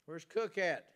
Where's Cook at?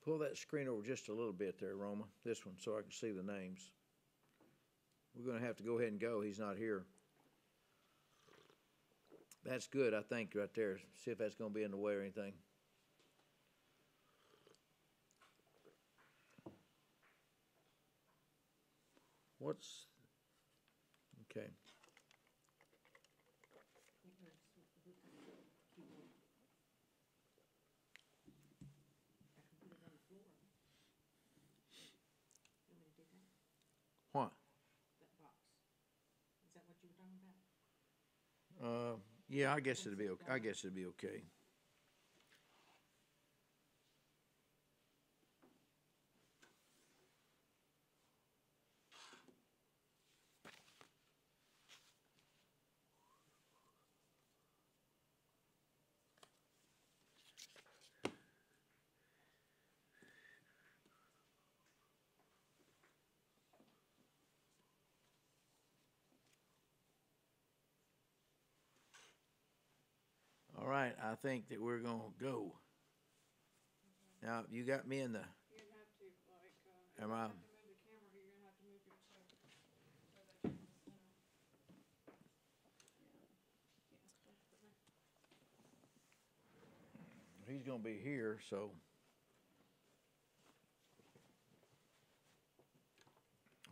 Pull that screen over just a little bit there, Roma. This one, so I can see the names. We're going to have to go ahead and go. He's not here. That's good, I think, right there. See if that's going to be in the way or anything. What's... Okay. What? That box. Is that what you were talking about? Yeah, I guess it'd be okay. I guess it'd be okay. All right, I think that we're going to go. Now, you got me in the... You're gonna have to, like, Am you're I... gonna have to move the camera, you're gonna have to move your chair. So that you're in the center. Yeah. He's going to be here, so...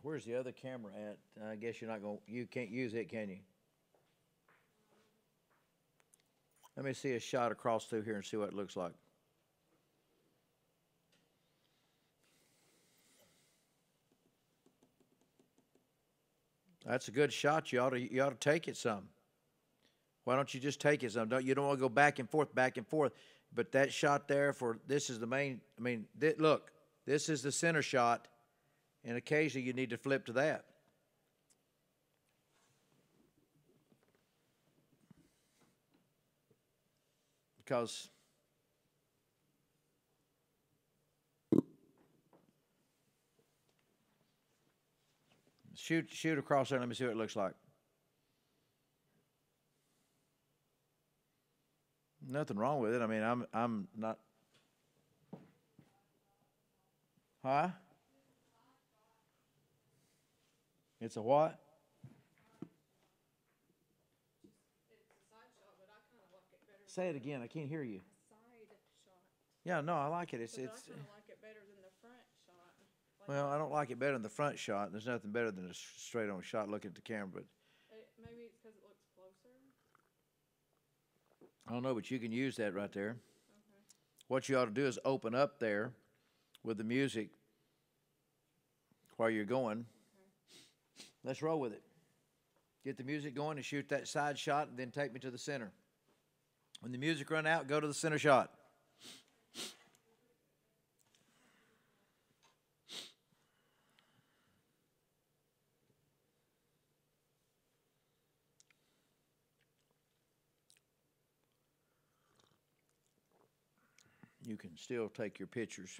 Where's the other camera at? I guess you're not going to... You can't use it, can you? Let me see a shot across through here and see what it looks like. That's a good shot. You ought to take it some. Why don't you just take it some? You don't want to go back and forth. But that shot there this is the main. I mean, look, this is the center shot, and occasionally you need to flip to that. Because shoot across there. Let me see what it looks like. Nothing wrong with it. I mean, I'm not. Huh? It's a what? Say it again. I can't hear you. Side shot. Yeah, no, I like it. It's. I kind of like it better than the front shot. Well, I don't like it better than the front shot. There's nothing better than a straight-on shot looking at the camera, but. Maybe it's because it looks closer. I don't know, but you can use that right there. Okay. What you ought to do is open up there with the music while you're going. Okay. Let's roll with it. Get the music going and shoot that side shot, and then take me to the center. When the music run out, go to the center shot. You can still take your pictures.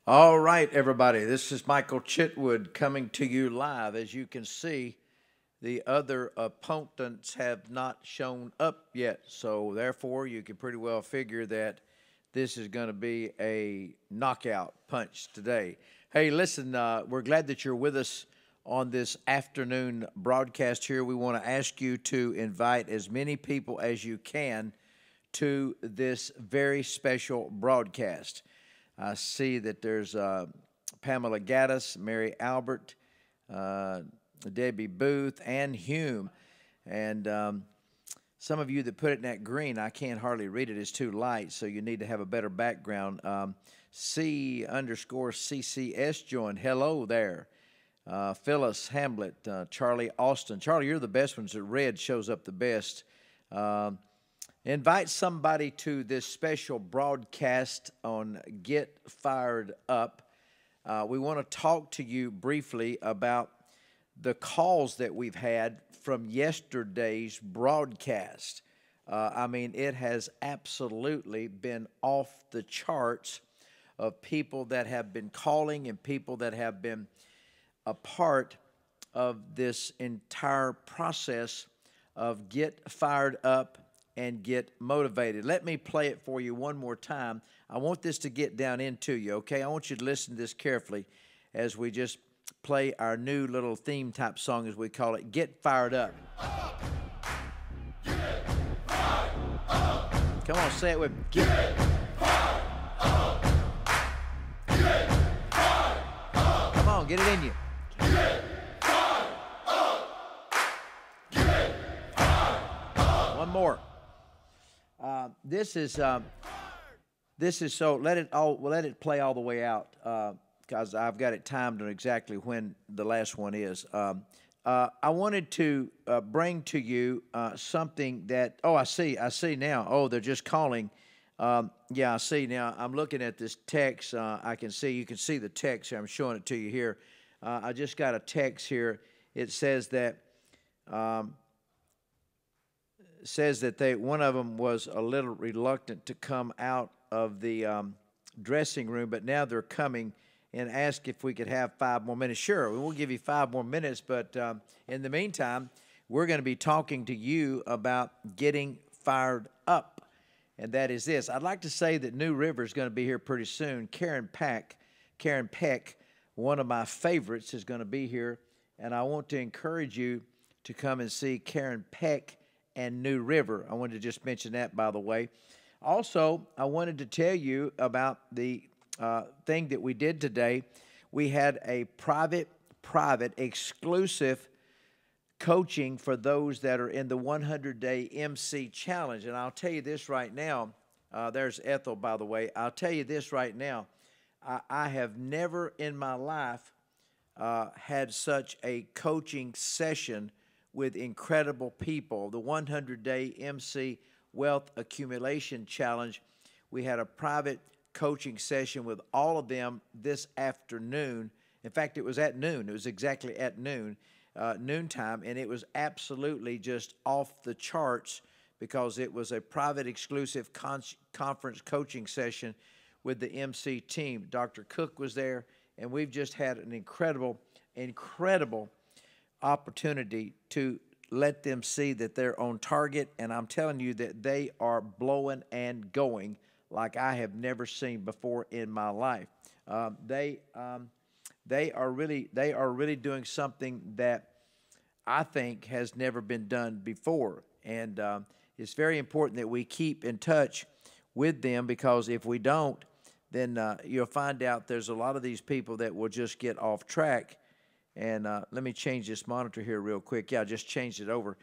All right, everybody, this is Michael Chitwood coming to you live. As you can see, the other opponents have not shown up yet, so therefore you can pretty well figure that this is going to be a knockout punch today. Hey, listen, we're glad that you're with us on this afternoon broadcast here. We want to ask you to invite as many people as you can to this very special broadcast. I see that there's Pamela Gaddis, Mary Albert, Debbie Booth, and Hume. And some of you that put it in that green, I can't hardly read it. It's too light, so you need to have a better background. C_CCS joined. Hello there. Phyllis Hamlet, Charlie Austin. Charlie, you're the best ones. Red shows up the best. Invite somebody to this special broadcast on Get Fired Up. We want to talk to you briefly about the calls that we've had from yesterday's broadcast. I mean, it has absolutely been off the charts of people that have been calling and people that have been a part of this entire process of Get Fired Up and Get Motivated. Let me play it for you one more time. I want this to get down into you, okay? I want you to listen to this carefully as we just play our new little theme type song, as we call it, Get Fired Up. Get fired up. Come on, say it with me. Get fired up. Get fired up. Come on, get it in you. Get fired up. Get fired up. One more. This is so let it play all the way out, because I've got it timed on exactly when the last one is. I wanted to bring to you something that, I see now. Oh, they're just calling. Yeah, I see now. I'm looking at this text. You can see the text here. I'm showing it to you here. I just got a text here. It says that one of them was a little reluctant to come out of the dressing room, but now they're coming and ask if we could have 5 more minutes. Sure, we'll give you 5 more minutes, but in the meantime, we're going to be talking to you about getting fired up, and that is this. I'd like to say that New River is going to be here pretty soon. Karen Peck, one of my favorites, is going to be here, and I want to encourage you to come and see Karen Peck and New River. I wanted to just mention that, by the way. Also, I wanted to tell you about the thing that we did today. We had a private, exclusive coaching for those that are in the 100-day MC challenge. And I'll tell you this right now. There's Ethel, by the way. I'll tell you this right now. I have never in my life had such a coaching session with incredible people. The 100-day MC Wealth Accumulation Challenge, we had a private coaching session with all of them this afternoon. In fact, it was at noon. It was exactly at noontime, and it was absolutely just off the charts because it was a private, exclusive conference coaching session with the MC team. Dr. Cook was there, and we've just had an incredible opportunity to let them see that they're on target, and I'm telling you that they are blowing and going like I have never seen before in my life. They are really doing something that I think has never been done before, and it's very important that we keep in touch with them, because if we don't, then you'll find out there's a lot of these people that will just get off track. And let me change this monitor here real quick. Yeah, I just changed it over.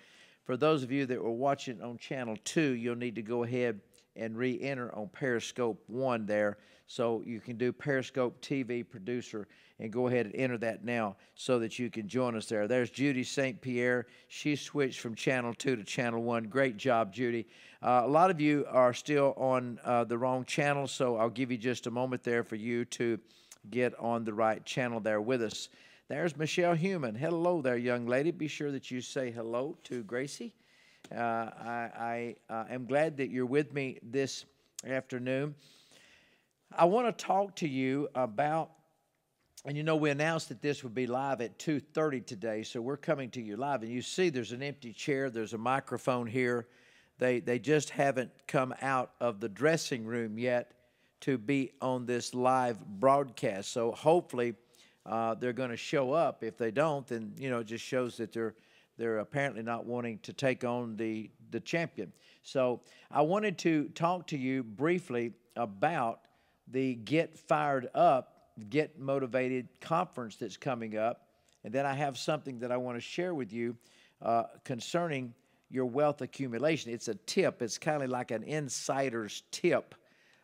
For those of you that were watching on Channel 2, you'll need to go ahead and re-enter on Periscope 1 there. So you can do Periscope TV Producer and go ahead and enter that now so that you can join us there. There's Judy St. Pierre. She switched from Channel 2 to Channel 1. Great job, Judy. A lot of you are still on the wrong channel, so I'll give you just a moment there for you to get on the right channel there with us. There's Michelle Human. Hello there, young lady. Be sure that you say hello to Gracie. I am glad that you're with me this afternoon. I want to talk to you about, and you know, we announced that this would be live at 2:30 today, so we're coming to you live. And you see there's an empty chair. There's a microphone here. They just haven't come out of the dressing room yet to be on this live broadcast. So hopefully they're going to show up. If they don't, then, you know, it just shows that they're apparently not wanting to take on the champion. So I wanted to talk to you briefly about the Get Fired Up, Get Motivated conference that's coming up. And then I have something that I want to share with you concerning your wealth accumulation. It's a tip. It's kind of like an insider's tip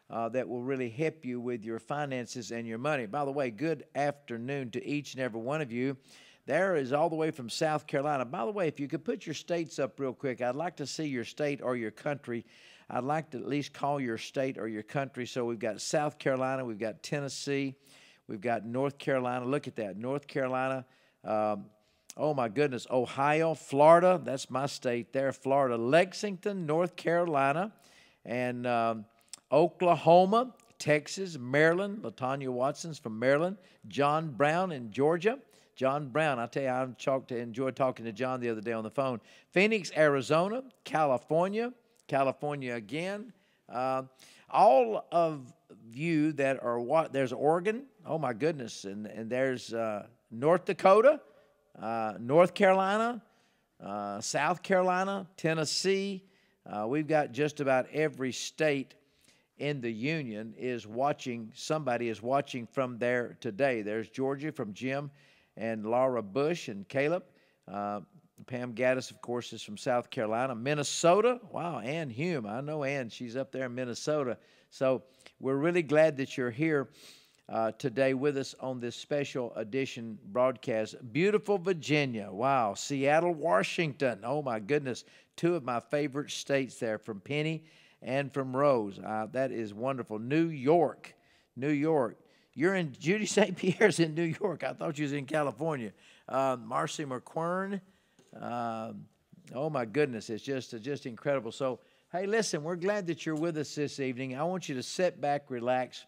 that will really help you with your finances and your money. By the way, good afternoon to each and every one of you. There is all the way from South Carolina. By the way, if you could put your states up real quick, I'd like to see your state or your country. I'd like to at least call your state or your country. So we've got South Carolina, we've got Tennessee, we've got North Carolina. Look at that, North Carolina. Oh, my goodness, Ohio, Florida, that's my state there, Florida, Lexington, North Carolina, and Oklahoma, Texas, Maryland. LaTanya Watson's from Maryland. John Brown in Georgia. John Brown, I tell you, I enjoyed talking to John the other day on the phone. Phoenix, Arizona, California again. All of you that are there's Oregon, oh my goodness, and there's North Dakota, North Carolina, South Carolina, Tennessee. We've got just about every state in the union is watching. Somebody is watching from there today. There's Georgia from Jim and Laura Bush and Caleb. Pam Gaddis, of course, is from South Carolina. Minnesota, wow, Ann Hume. I know Ann. She's up there in Minnesota. So we're really glad that you're here today with us on this special edition broadcast. Beautiful Virginia, wow. Seattle, Washington, oh my goodness. Two of my favorite states there, from Penny and from Rose. That is wonderful. New York. You're in, Judy St. Pierre's in New York. I thought you was in California. Marcy McQuern. Oh, my goodness. It's just incredible. So, hey, listen, we're glad that you're with us this evening. I want you to sit back, relax,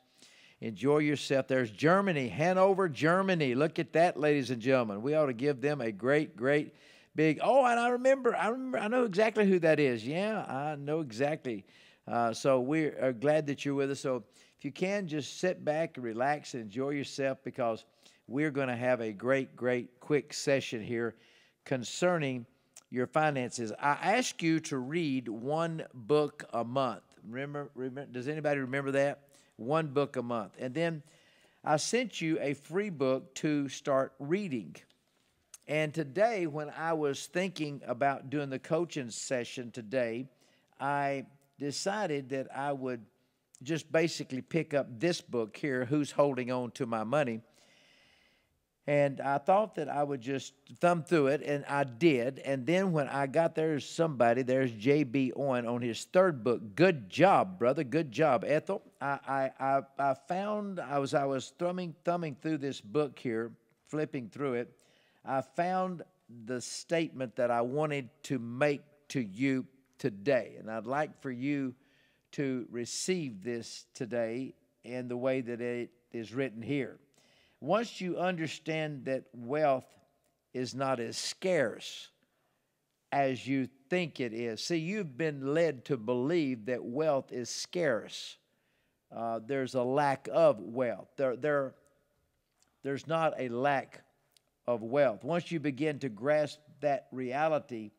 enjoy yourself. There's Germany, Hanover, Germany. Look at that, ladies and gentlemen. We ought to give them a great, great big. Oh, and I know exactly who that is. Yeah, I know exactly. So we are glad that you're with us. So if you can, just sit back and relax and enjoy yourself, because we're going to have a great, great quick session here concerning your finances. I ask you to read one book a month. Remember, does anybody remember that? One book a month. And then I sent you a free book to start reading. And today, when I was thinking about doing the coaching session today, I decided that I would just basically pick up this book here, Who's Holding On to My Money. And I thought that I would just thumb through it, and I did. And then when I got there's J.B. Owen on his third book. Good job, brother. Good job, Ethel. I found, I was thumbing through this book here, flipping through it. I found the statement that I wanted to make to you today. And I'd like for you to receive this today in the way that it is written here. Once you understand that wealth is not as scarce as you think it is. See, you've been led to believe that wealth is scarce. There's a lack of wealth. There's not a lack of wealth. Once you begin to grasp that reality,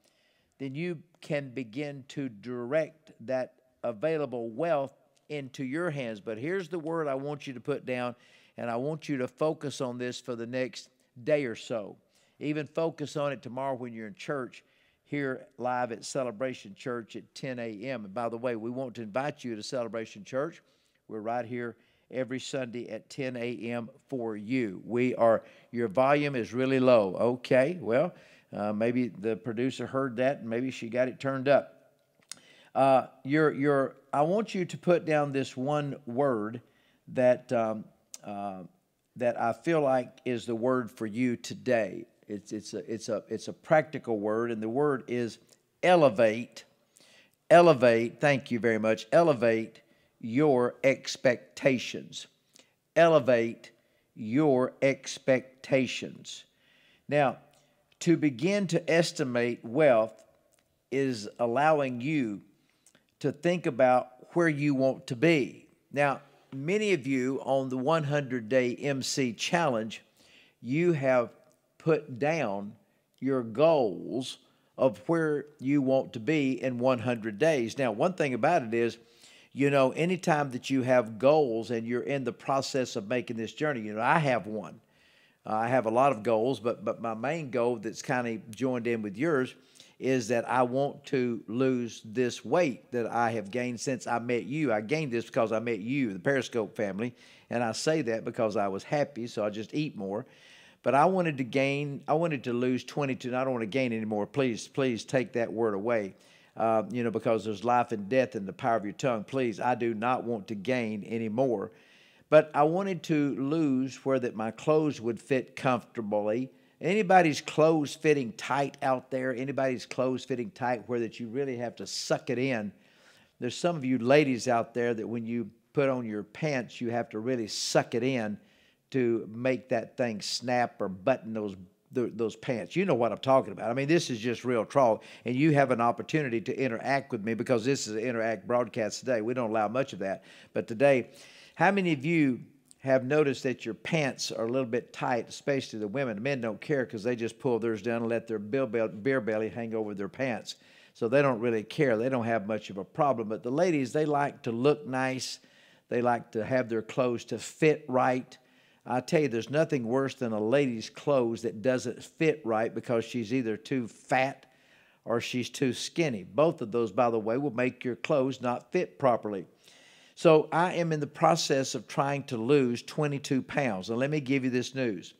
then you can begin to direct that available wealth into your hands. But here's the word I want you to put down, and I want you to focus on this for the next day or so. Even focus on it tomorrow when you're in church here live at Celebration Church at 10 a.m. And by the way, we want to invite you to Celebration Church. We're right here every Sunday at 10 a.m. for you. Your volume is really low. Okay, well, maybe the producer heard that, and maybe she got it turned up. I want you to put down this one word that I feel like is the word for you today. It's a practical word, and the word is elevate. Elevate. Thank you very much. Elevate your expectations. Elevate your expectations. Now, to begin to estimate wealth is allowing you to think about where you want to be. Now, many of you on the 100-day MC challenge, you have put down your goals of where you want to be in 100 days. Now, one thing about it is, anytime that you have goals and you're in the process of making this journey, I have one. I have a lot of goals, but my main goal that's kind of joined in with yours is that I want to lose this weight that I have gained since I met you. I gained this because I met you, the Periscope family, and I say that because I was happy, so I just eat more. But I wanted to lose 22, and I don't want to gain anymore. Please take that word away, because there's life and death in the power of your tongue. Please, I do not want to gain anymore. But I wanted to lose where that my clothes would fit comfortably. Anybody's clothes fitting tight out there, anybody's clothes fitting tight where that you really have to suck it in. There's some of you ladies out there that when you put on your pants, you have to really suck it in to make that thing snap or button those pants. You know what I'm talking about. I mean, this is just real talk, and you have an opportunity to interact with me because this is an interact broadcast today. We don't allow much of that. But today, how many of you have noticed that your pants are a little bit tight, especially the women? The men don't care because they just pull theirs down and let their beer belly hang over their pants. So they don't really care. They don't have much of a problem. But the ladies, they like to look nice. They like to have their clothes to fit right. I tell you, there's nothing worse than a lady's clothes that doesn't fit right because she's either too fat or she's too skinny. Both of those, by the way, will make your clothes not fit properly. So I am in the process of trying to lose 22 pounds. And let me give you this news.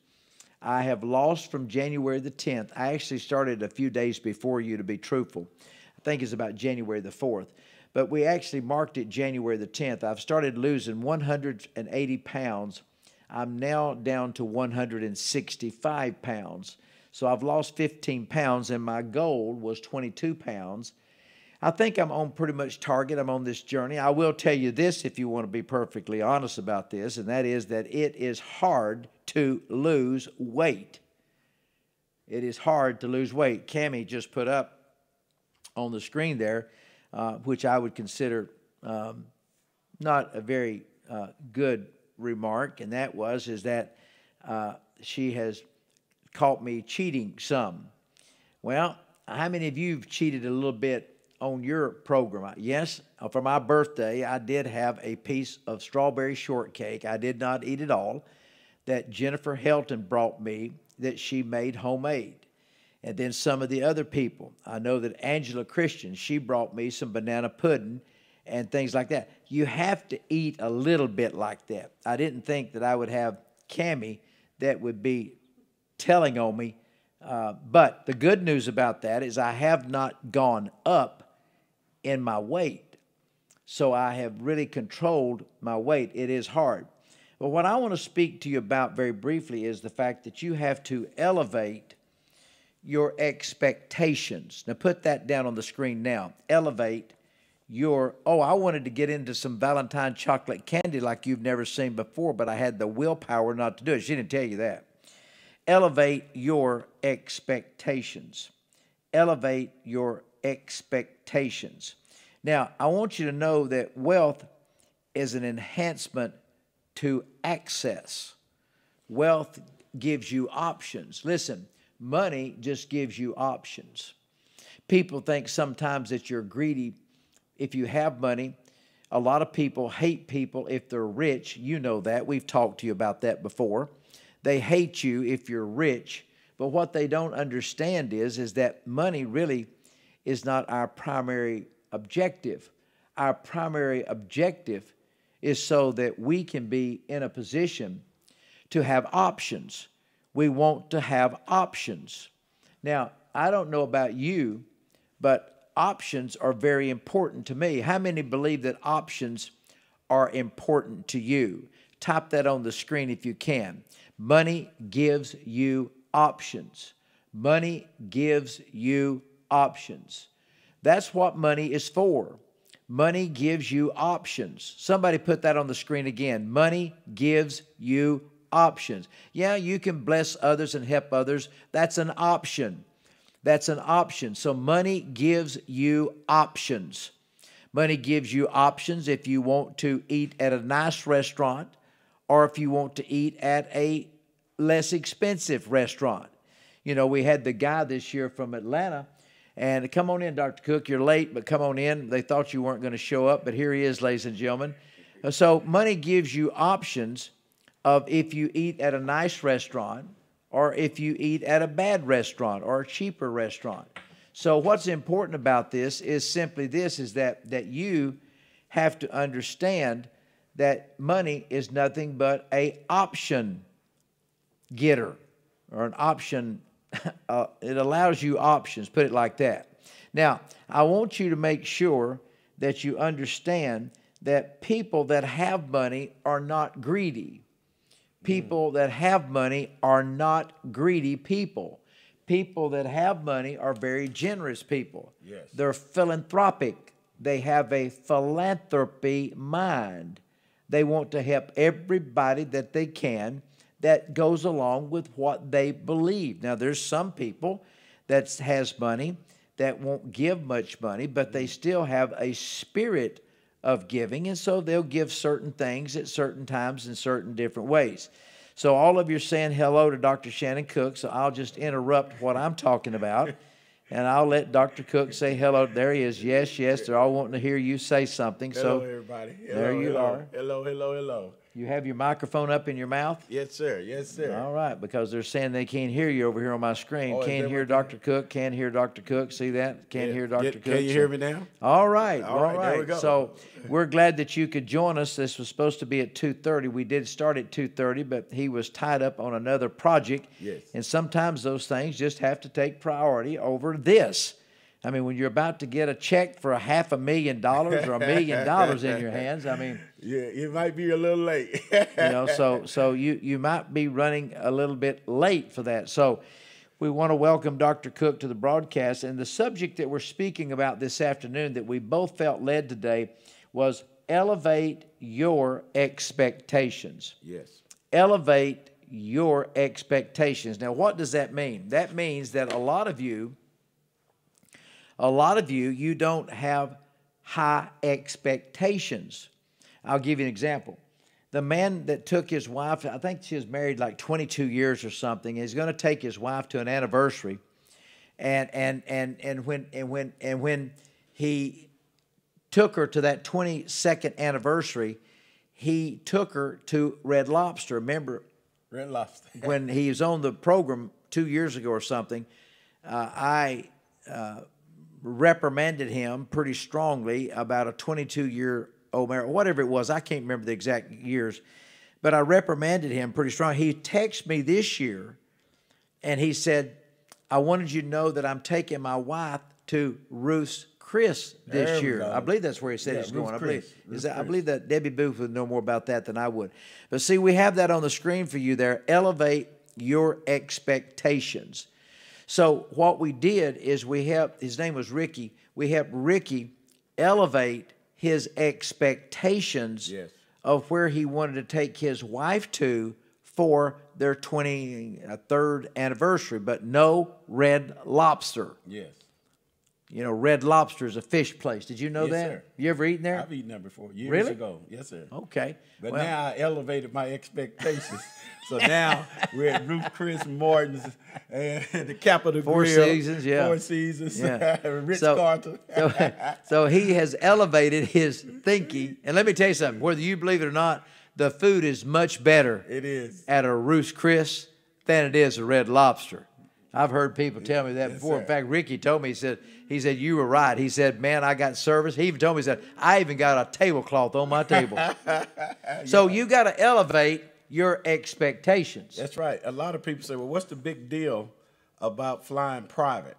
I have lost from January the 10th. I actually started a few days before you, to be truthful. I think it's about January the 4th. But we actually marked it January the 10th. I've started losing 180 pounds. I'm now down to 165 pounds. So I've lost 15 pounds, and my goal was 22 pounds. I think I'm on pretty much target. I'm on this journey. I will tell you this, if you want to be perfectly honest about this, and that is that it is hard to lose weight. It is hard to lose weight. Cammie just put up on the screen there, which I would consider not a very good remark, and that is that she has caught me cheating some. Well, how many of you have cheated a little bit on your program? Yes, for my birthday, I did have a piece of strawberry shortcake. I did not eat it all. That Jennifer Helton brought me that she made homemade. And then some of the other people. I know that Angela Christian, she brought me some banana pudding and things like that. You have to eat a little bit like that. I didn't think that I would have Cammie that would be telling on me. But the good news about that is I have not gone up in my weight. So I have really controlled my weight. It is hard. But what I want to speak to you about very briefly is the fact that you have to elevate your expectations. Now put that down on the screen now. Elevate your, I wanted to get into some Valentine chocolate candy like you've never seen before, but I had the willpower not to do it. She didn't tell you that. Elevate your expectations. Elevate your expectations. Now, I want you to know that wealth is an enhancement to access. Wealth gives you options. Listen, money just gives you options. People think sometimes that you're greedy if you have money. A lot of people hate people if they're rich. You know that. We've talked to you about that before. They hate you if you're rich. But what they don't understand is that money really is not our primary objective. Our primary objective is so that we can be in a position to have options. We want to have options. Now, I don't know about you, but options are very important to me. How many believe that options are important to you? Type that on the screen if you can. Money gives you options. Money gives you options. That's what money is for. Money gives you options. Somebody put that on the screen again. Money gives you options. Yeah, you can bless others and help others. That's an option. That's an option. So money gives you options. Money gives you options if you want to eat at a nice restaurant or if you want to eat at a less expensive restaurant. You know, we had the guy this year from Atlanta, and come on in, Dr. Cook, you're late, but come on in. They thought you weren't going to show up, but here he is, ladies and gentlemen. So money gives you options of if you eat at a nice restaurant or if you eat at a bad restaurant or a cheaper restaurant. So what's important about this is simply this, is that you have to understand that money is nothing but a option getter, or an option. It allows you options, put it like that. Now, I want you to make sure that you understand that people that have money are not greedy. People that have money are not greedy people. People that have money are very generous people. Yes. They're philanthropic. They have a philanthropy mind. They want to help everybody that they can that goes along with what they believe. Now, there's some people that has money that won't give much money, but they still have a spirit of giving, and so they'll give certain things at certain times in certain different ways. So all of you are saying hello to Dr. Shannon Cook, so I'll just interrupt what I'm talking about, and I'll let Dr. Cook say hello. There he is. Yes, yes, they're all wanting to hear you say something. Hello, so everybody. There you are. Hello, hello, hello. You have your microphone up in your mouth? Yes, sir. Yes, sir. All right, because they're saying they can't hear you over here on my screen. Oh, Can't hear Dr. Cook, can't hear Dr. Cook. See that? Can't hear Dr. Cook. Can you hear me now? All right, All right, there we go. So we're glad that you could join us. This was supposed to be at 2:30. We did start at 2:30, but he was tied up on another project. Yes. And sometimes those things just have to take priority over this. I mean, when you're about to get a check for $500,000 or $1 million in your hands, I mean, Yeah, it might be a little late. so you might be running a little bit late for that. So we want to welcome Dr. Cook to the broadcast. And the subject that we're speaking about this afternoon that we both felt led today was elevate your expectations. Yes. Elevate your expectations. Now, what does that mean? That means that a lot of you, you don't have high expectations. I'll give you an example. The man that took his wife, I think she was married like 22 years or something, is going to take his wife to an anniversary, and when he took her to that 22nd anniversary, he took her to Red Lobster. Remember, Red Lobster. when he was on the program 2 years ago or something, I reprimanded him pretty strongly about a 22-year-old marriage, whatever it was. I can't remember the exact years, but I reprimanded him pretty strong. He texted me this year, and he said, I wanted you to know that I'm taking my wife to Ruth's Chris this year. I believe that's where he said he's going. I believe that Debbie Booth would know more about that than I would. But see, we have that on the screen for you there. Elevate your expectations. So what we did is we helped, his name was Ricky, we helped Ricky elevate his expectations of where he wanted to take his wife to for their 23rd anniversary, but no Red Lobster. Yes. You know, Red Lobster is a fish place. Did you know that? Sir. You ever eaten there? I've eaten there before, years Really? ago. Yes, sir. Okay. But Well, now I elevated my expectations. So now we're at Ruth Chris Martin's and the Capitol Four Grill. Seasons, yeah. Four Seasons. Yeah. Ritz Carlton. So he has elevated his thinking. And let me tell you something, whether you believe it or not, the food is much better It is. at a Ruth's Chris than it is a Red Lobster. I've heard people tell me that Yes, before. sir. In fact, Ricky told me, he said, you were right. He said, man, I got service. He even told me, he said, I even got a tablecloth on my table. So you got to elevate your expectations. That's right. A lot of people say, well, what's the big deal about flying private?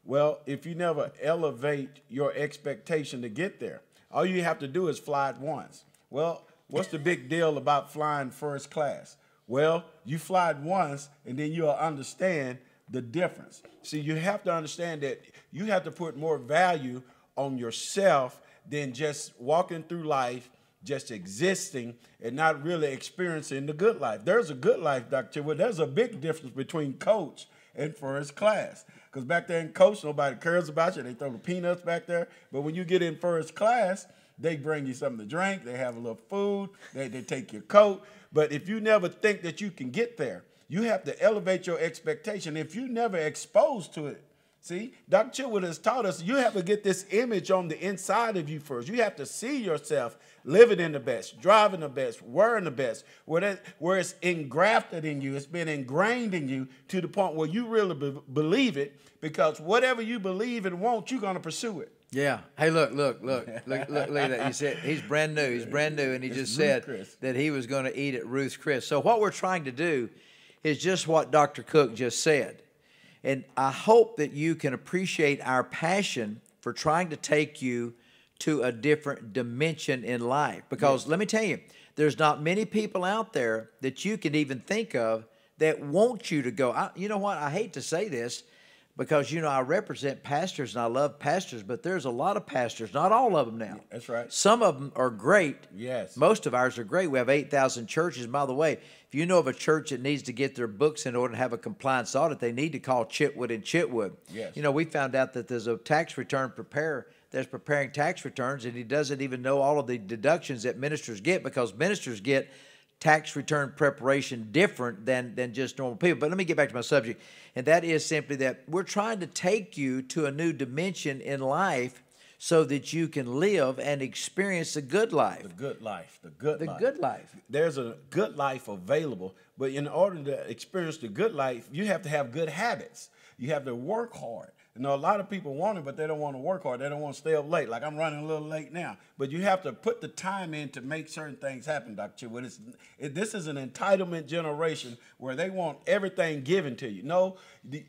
Well, if you never elevate your expectation to get there, all you have to do is fly it once. Well, what's the big deal about flying first class? Well, you fly it once, and then you'll understand the difference. See, you have to understand that you have to put more value on yourself than just walking through life, just existing and not really experiencing the good life. There's a good life, Dr. Well, there's a big difference between coach and first class. Because back there in coach, nobody cares about you. They throw the peanuts back there. But when you get in first class, they bring you something to drink. They have a little food. They take your coat. But if you never think that you can get there, you have to elevate your expectation. If you never exposed to it, See, Dr. Chitwood has taught us you have to get this image on the inside of you first. You have to see yourself living in the best, driving the best, wearing the best, where it's engrafted in you. It's been ingrained in you to the point where you really believe it, because whatever you believe and want, you're going to pursue it. Yeah. Hey, look at that. You said he's brand new. He's brand new, and he just said that he was going to eat at Ruth's Chris. So what we're trying to do is just what Dr. Cook just said. And I hope that you can appreciate our passion for trying to take you to a different dimension in life. Because let me tell you, there's not many people out there that you can even think of that want you to go. You know what? I hate to say this, because, you know, I represent pastors and I love pastors, but there's a lot of pastors, not all of them now. Yeah, that's right. Some of them are great. Yes. Most of ours are great. We have 8,000 churches. By the way, if you know of a church that needs to get their books in order and have a compliance audit, they need to call Chitwood and Chitwood. Yes. You know, we found out that there's a tax return preparer that's preparing tax returns, and he doesn't even know all of the deductions that ministers get, because ministers get tax return preparation different than just normal people. But let me get back to my subject, and that is simply that we're trying to take you to a new dimension in life so that you can live and experience the good life. The good life. The good life. The good life. There's a good life available, but in order to experience the good life, you have to have good habits. You have to work hard. You know, a lot of people want it, but they don't want to work hard. They don't want to stay up late. Like, I'm running a little late now. But you have to put the time in to make certain things happen, Dr. Chitwood. This is an entitlement generation where they want everything given to you. No,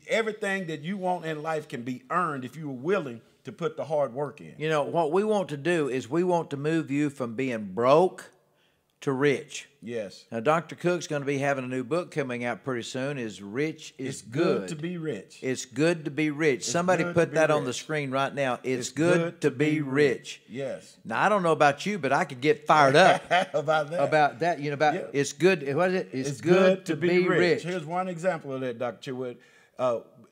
everything that you want in life can be earned if you're willing to put the hard work in. You know, what we want to do is we want to move you from being broke to rich. Yes. Now, Dr. Cook's going to be having a new book coming out pretty soon. Is Rich is It's good to be rich. It's good to be rich. Somebody put that on the screen right now. It's good to be rich. Yes. Now, I don't know about you, but I could get fired up about that. About that. You know, it's good. What is it? It's good to be rich. Here's one example of that, Dr. Chitwood.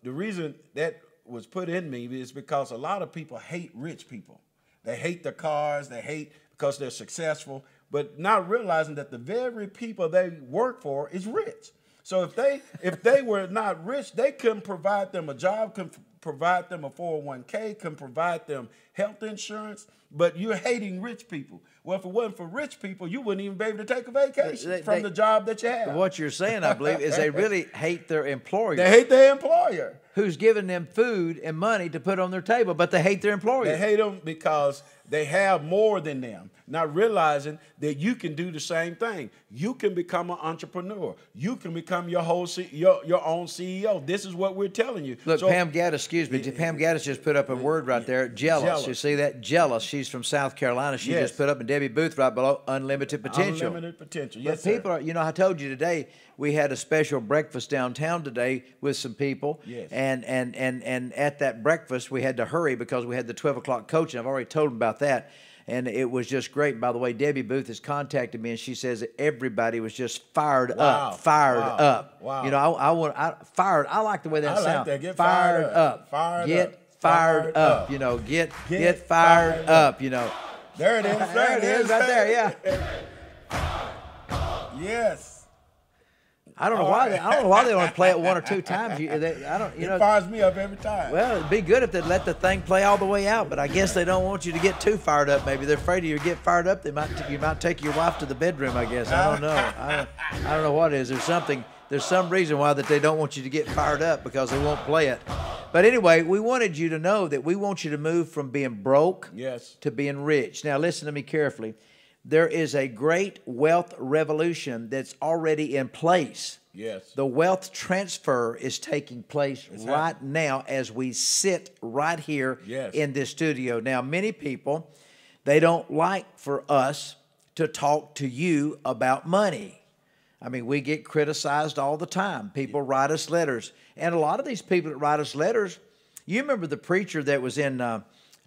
The reason that was put in me is because a lot of people hate rich people. They hate the cars. They hate because they're successful, but not realizing that the very people they work for is rich. So if they were not rich, they couldn't provide them a job, couldn't provide them a 401k, couldn't provide them health insurance. But you're hating rich people. Well, if it wasn't for rich people, you wouldn't even be able to take a vacation from the job that you have. What you're saying, I believe, is they really hate their employer. They hate their employer. Who's giving them food and money to put on their table, but they hate their employer. They hate them because they have more than them, not realizing that you can do the same thing. You can become an entrepreneur. You can become your own CEO. This is what we're telling you. Look, Pam Gaddis, Pam Gaddis just put up a word right there, jealous. You see that? Jealous. She's from South Carolina. She just put up, and Debbie Booth right below, unlimited potential. Unlimited potential, yes, but people are, you know, I told you today, we had a special breakfast downtown today with some people. Yes. And at that breakfast, we had to hurry because we had the 12 o'clock coaching. I've already told them about that. And it was just great. By the way, Debbie Booth has contacted me, and she says that everybody was just fired up. Wow. You know, fired. I like the way that sounds. I like that. Get fired up. Get fired up. You know, get fired up. You know. There it is. There it is, right there. Yeah. Yes. I don't know why they only play it one or two times. It fires me up every time. Well, it'd be good if they'd let the thing play all the way out, but I guess they don't want you to get too fired up. Maybe they're afraid of you get fired up. You might take your wife to the bedroom. I guess I don't know. I don't know what it is. There's some reason why that they don't want you to get fired up because they won't play it. But anyway, we wanted you to know that we want you to move from being broke to being rich. Now, listen to me carefully. There is a great wealth revolution that's already in place. Yes. The wealth transfer is taking place right now as we sit right here in this studio. Now, many people, they don't like for us to talk to you about money. I mean, we get criticized all the time. People write us letters. And a lot of these people that write us letters, you remember the preacher that was in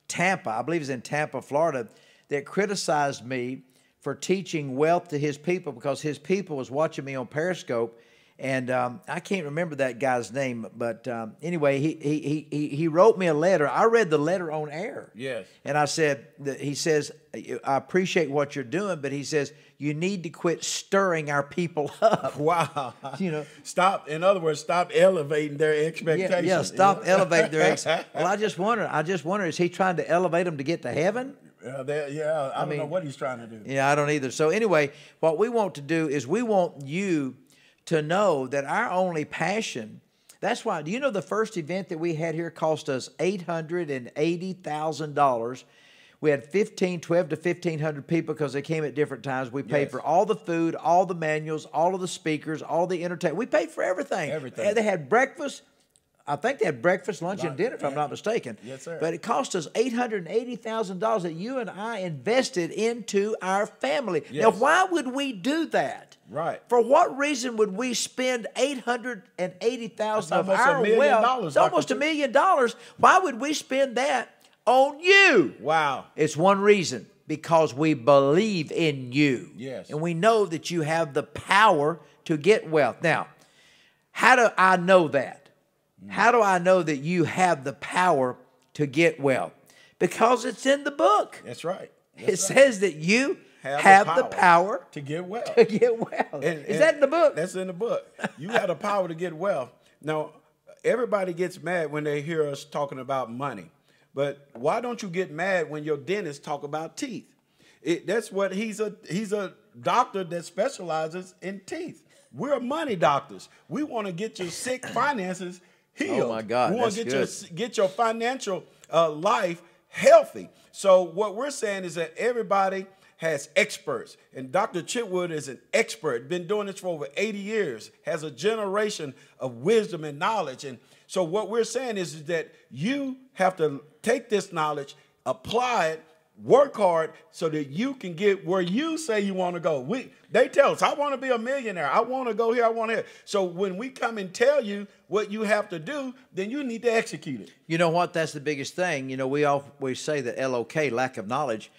Tampa, I believe it was in Tampa, Florida, that criticized me for teaching wealth to his people because his people was watching me on Periscope, And I can't remember that guy's name, but anyway, he wrote me a letter. I read the letter on air. Yes. And I said, he says, I appreciate what you're doing, but he says, you need to quit stirring our people up. Wow. You know, Stop. In other words, stop elevating their expectations. yeah, stop elevating their Well, I just wonder, is he trying to elevate them to get to heaven? I don't know what he's trying to do. Yeah, I don't either. So anyway, what we want to do is we want you to know that our only passion, that's why, do you know the first event that we had here cost us $880,000. We had 12 to 1,500 people because they came at different times. We paid for all the food, all the manuals, all of the speakers, all the entertainment. We paid for everything. Everything. They had breakfast. I think they had breakfast, lunch, and dinner, if I'm not mistaken. Yes, sir. But it cost us $880,000 that you and I invested into our family. Yes. Now, why would we do that? Right. For what reason would we spend $880,000 of almost our $1 million, wealth? It's almost $1 million. Why would we spend that on you? Wow. It's one reason. Because we believe in you. Yes. And we know that you have the power to get wealth. Now, how do I know that? How do I know that you have the power to get wealth? Because it's in the book. That's right. It says that you have the power to get wealth. to get wealth. Is that in the book? That's in the book. You have the power to get wealth. Now, everybody gets mad when they hear us talking about money. But why don't you get mad when your dentist talk about teeth? That's what he's a doctor that specializes in teeth. We're money doctors. We want to get your sick finances healed. Oh my God, we want that's to get your financial life healthy. So what we're saying is that everybody has experts, and Dr. Chitwood is an expert, been doing this for over 80 years, has a generation of wisdom and knowledge. And so what we're saying is that you have to take this knowledge, apply it, work hard so that you can get where you say you want to go. They tell us, I want to be a millionaire. I want to go here. I want to here. So when we come and tell you what you have to do, then you need to execute it. You know what? That's the biggest thing. You know, we always say that LOK, lack of knowledge,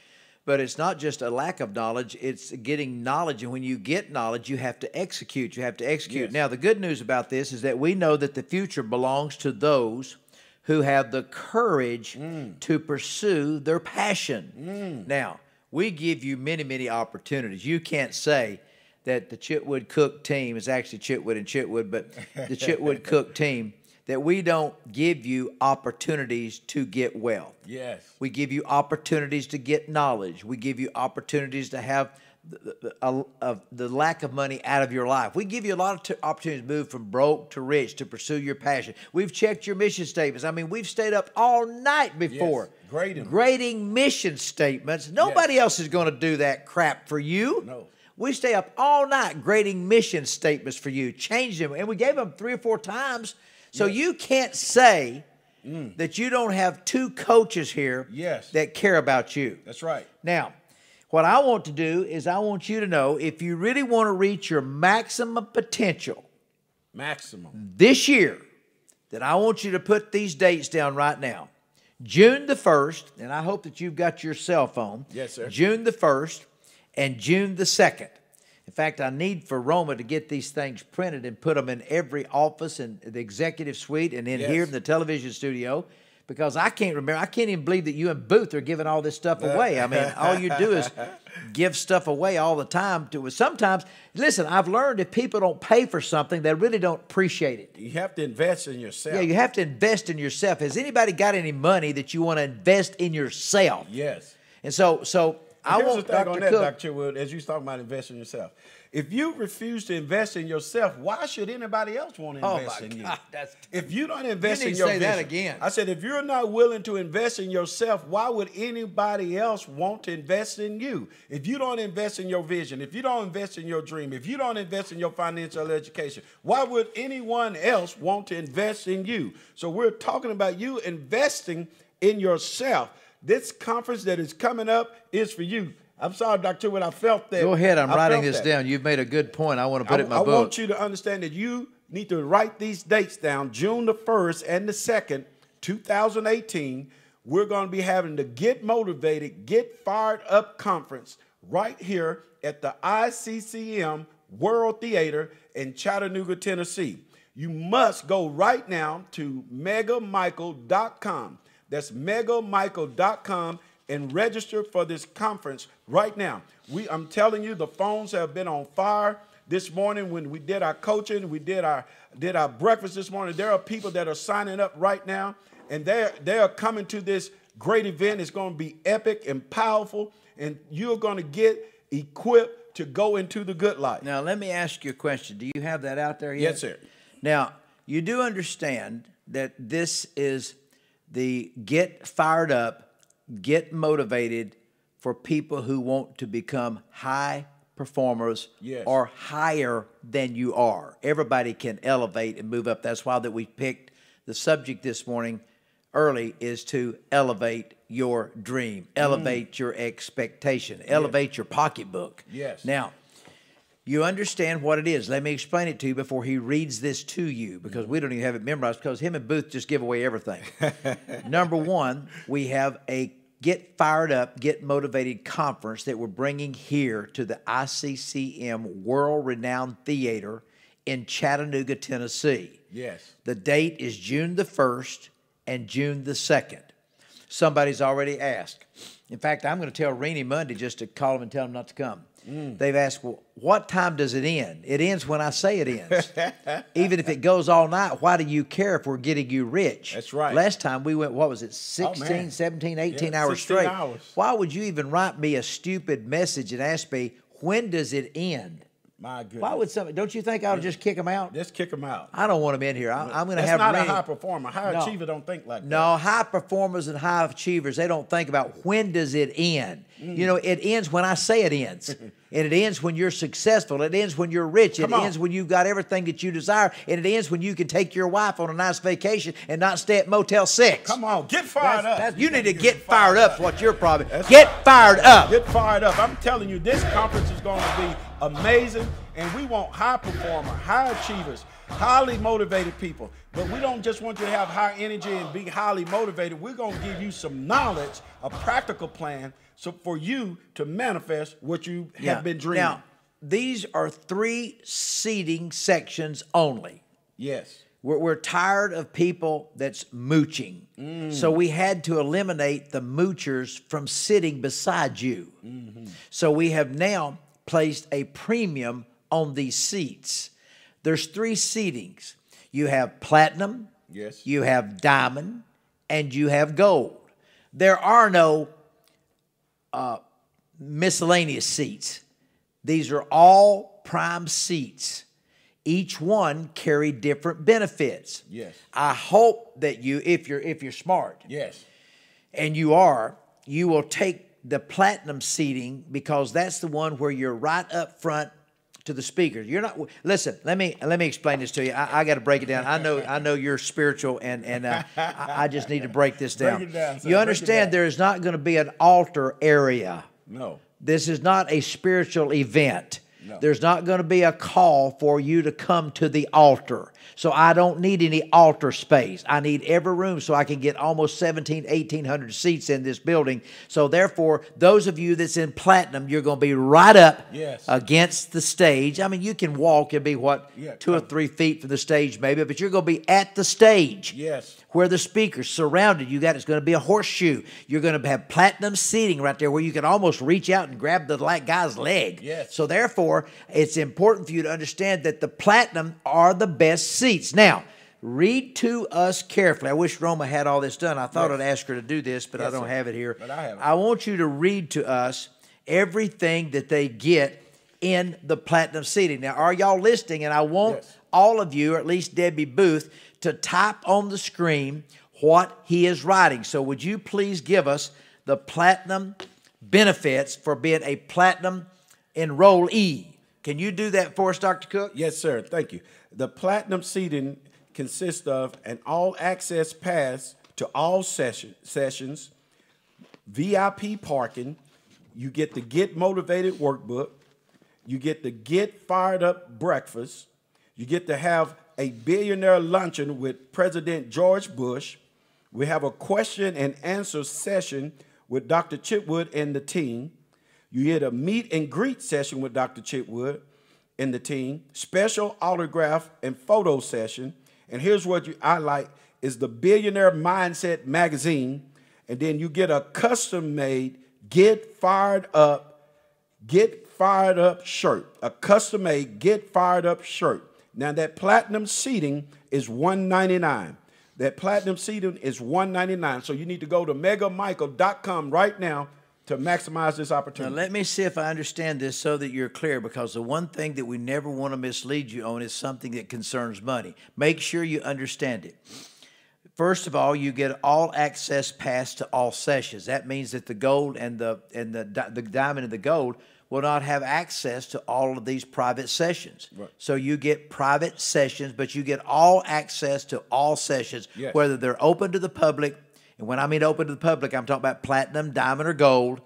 but it's not just a lack of knowledge. It's getting knowledge. And when you get knowledge, you have to execute. You have to execute. Yes. Now, the good news about this is that we know that the future belongs to those who have the courage to pursue their passion. Now, we give you many, many opportunities. You can't say that the Chitwood Cook team is actually Chitwood and Chitwood, but the Chitwood Cook team, that we don't give you opportunities to get wealth. Yes. We give you opportunities to get knowledge. We give you opportunities to have the lack of money out of your life. We give you a lot of opportunities to move from broke to rich, to pursue your passion. We've checked your mission statements. I mean, we've stayed up all night before. Yes. Grading mission statements. Nobody else is going to do that crap for you. No. We stay up all night grading mission statements for you, change them, and we gave them 3 or 4 times. So you can't say that you don't have 2 coaches here that care about you. That's right. Now, what I want to do is I want you to know, if you really want to reach your maximum potential this year, that I want you to put these dates down right now. June the 1st, and I hope that you've got your cell phone. Yes, sir. June the 1st and June the 2nd. In fact, I need for Roma to get these things printed and put them in every office and the executive suite and in here in the television studio, because I can't remember. I can't even believe that you and Booth are giving all this stuff away. I mean, all you do is give stuff away all the time. Sometimes, listen, I've learned if people don't pay for something, they really don't appreciate it. You have to invest in yourself. Yeah, you have to invest in yourself. Has anybody got any money that you want to invest in yourself? Yes. And so I Here's want the thing Dr. on that, Cook. Dr. Chitwood, as you was talking about investing in yourself. If you refuse to invest in yourself, why should anybody else want to invest in you? If you don't invest You need in to your say that vision, again. I said, if you're not willing to invest in yourself, why would anybody else want to invest in you? If you don't invest in your vision, if you don't invest in your dream, if you don't invest in your financial education, why would anyone else want to invest in you? So we're talking about you investing in yourself. This conference that is coming up is for you. I'm sorry, Dr. Chitwood, I felt that. Go ahead. I'm writing this that. down. You've made a good point. I want to put it in my book. I want you to understand that you need to write these dates down, June the 1st and the 2nd, 2018. We're going to be having the Get Motivated, Get Fired Up conference right here at the ICCM World Theater in Chattanooga, Tennessee. You must go right now to megamichael.com. That's megamichael.com and register for this conference right now. I'm telling you, the phones have been on fire this morning when we did our coaching, we did our breakfast this morning. There are people that are signing up right now, and they are coming to this great event. It's going to be epic and powerful, and you're going to get equipped to go into the good life. Now, let me ask you a question. Do you have that out there yet? Yes, sir. Now, you do understand that this is the get fired up, get motivated for people who want to become high performers, yes, or higher than you are. Everybody can elevate and move up. That's why that we picked the subject this morning early is to elevate your dream, elevate your expectation, elevate your pocketbook. Yes. Now, you understand what it is. Let me explain it to you before he reads this to you, because we don't even have it memorized, because him and Booth just give away everything. Number one, we have a Get Fired Up, Get Motivated conference that we're bringing here to the ICCM World-Renowned Theater in Chattanooga, Tennessee. Yes. The date is June the 1st and June the 2nd. Somebody's already asked. In fact, I'm going to tell Renee Monday just to call him and tell him not to come. They've asked, well, what time does it end? It ends when I say it ends. Even if it goes all night, why do you care if we're getting you rich? That's right. Last time we went, what was it, 16, 17, 18 hours 16 straight. hours. Why would you even write me a stupid message and ask me, when does it end? My goodness. Why would somebody, don't you think I would just kick them out? Just kick them out. I don't want them in here. I'm going to That's have not Renee. a high performer. High achiever don't think like that. No, high performers and high achievers, they don't think about when does it end. You know, it ends when I say it ends. And it ends when you're successful. It ends when you're rich. It ends when you've got everything that you desire. And it ends when you can take your wife on a nice vacation and not stay at Motel 6. Come on, get fired up. You need to get fired up is what your problem is. Get fired up. Get fired up. I'm telling you, this conference is going to be amazing, and we want high performer, high achievers, highly motivated people. But we don't just want you to have high energy and be highly motivated. We're going to give you some knowledge, a practical plan, so for you to manifest what you have been dreaming. Now, these are 3 seating sections only. Yes. We're tired of people that's mooching. So we had to eliminate the moochers from sitting beside you. So we have now placed a premium on these seats. There's 3 seatings. You have platinum, yes, you have diamond, and you have gold. There are no miscellaneous seats. These are all prime seats. Each one carry different benefits. Yes. I hope that you, if you're smart, yes, and you are, you will take the platinum seating, because that's the one where you're right up front to the speakers. You're not. Listen. Let me explain this to you. I got to break it down. I know you're spiritual, and I just need to break this down. Break it down, sir. You understand there is not going to be an altar area. no, This is not a spiritual event. No. There's not going to be a call for you to come to the altar. So I don't need any altar space. I need every room so I can get almost 1,800 seats in this building. So therefore, those of you that's in platinum, you're going to be right up against the stage. I mean, you can walk and be, 2 or 3 feet from the stage maybe, but you're going to be at the stage. Yes. Where the speakers surrounded you. It's going to be a horseshoe. You're going to have platinum seating right there where you can almost reach out and grab the guy's leg. Yes. So therefore, it's important for you to understand that the platinum are the best seats. Now, read to us carefully. I wish Roma had all this done. I thought I'd ask her to do this, but I don't have it here. But I have it. I want you to read to us everything that they get in the platinum seating. Now, are y'all listening? And I want all of you, or at least Debbie Booth, to type on the screen what he is writing. So would you please give us the platinum benefits for being a platinum enrollee? Can you do that for us, Dr. Cook? Yes, sir. Thank you. The platinum seating consists of an all-access pass to all sessions, VIP parking. You get the Get Motivated workbook. You get the Get Fired Up breakfast. You get to have a billionaire luncheon with President George Bush. We have a question and answer session with Dr. Chitwood and the team. You get a meet and greet session with Dr. Chitwood. in the team, special autograph and photo session. And here's what I like is the Billionaire Mindset magazine. And then you get a custom-made Get Fired Up shirt. A custom-made Get Fired Up shirt. Now that platinum seating is $199. That platinum seating is $199. So you need to go to megamichael.com right now to maximize this opportunity. Now, let me see if I understand this so that you're clear, because the one thing that we never want to mislead you on is something that concerns money. Make sure you understand it. First of all, you get all access pass to all sessions. That means that the gold and the diamond and the gold will not have access to all of these private sessions. Right. So you get private sessions, but you get all access to all sessions, yes, whether they're open to the public. And when I mean open to the public, I'm talking about platinum, diamond, or gold,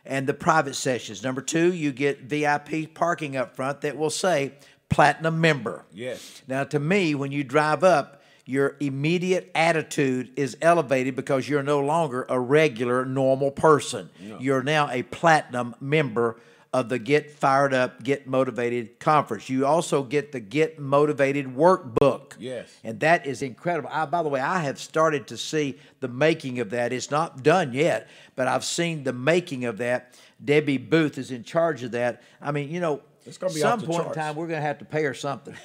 and the private sessions. Number two, you get VIP parking up front that will say platinum member. Yes. Now, to me, when you drive up, your immediate attitude is elevated because you're no longer a regular, normal person. No. You're now a platinum member of the Get Fired Up, Get Motivated conference. You also get the Get Motivated workbook. Yes. And that is incredible. By the way, I have started to see the making of that. It's not done yet, but I've seen the making of that. Debbie Booth is in charge of that. I mean, you know, it's gonna be some off the point charts. in time, we're going to have to pay her something.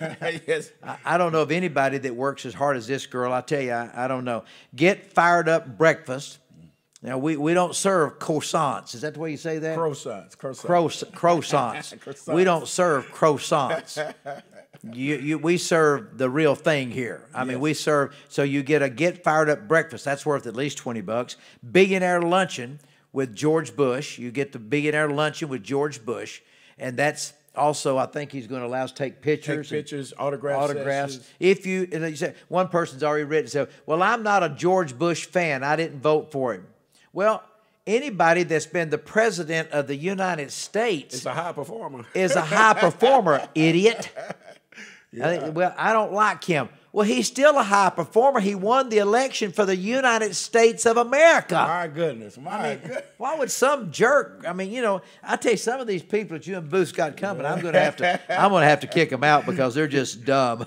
Yes. I don't know of anybody that works as hard as this girl. I tell you, I don't know. Get Fired Up breakfast. Now, we don't serve croissants. Is that the way you say that? Croissants. Croissants. We don't serve croissants. We serve the real thing here. I mean, we serve, so you get a Get Fired Up breakfast. That's worth at least $20. Billionaire luncheon with George Bush. You get the billionaire luncheon with George Bush. And that's also, I think he's going to allow us to take pictures. Autographs. Sessions. If you, and you say, one person's already written, said, well, I'm not a George Bush fan. I didn't vote for him. Well, anybody that's been the president of the United States is a high performer. Is a high performer, idiot. Yeah. Well, I don't like him. Well, he's still a high performer. He won the election for the United States of America. My goodness. Goodness. Why would some jerk? I mean, you know, I tell you, some of these people that you and Booth got coming, I'm going to have to kick them out because they're just dumb.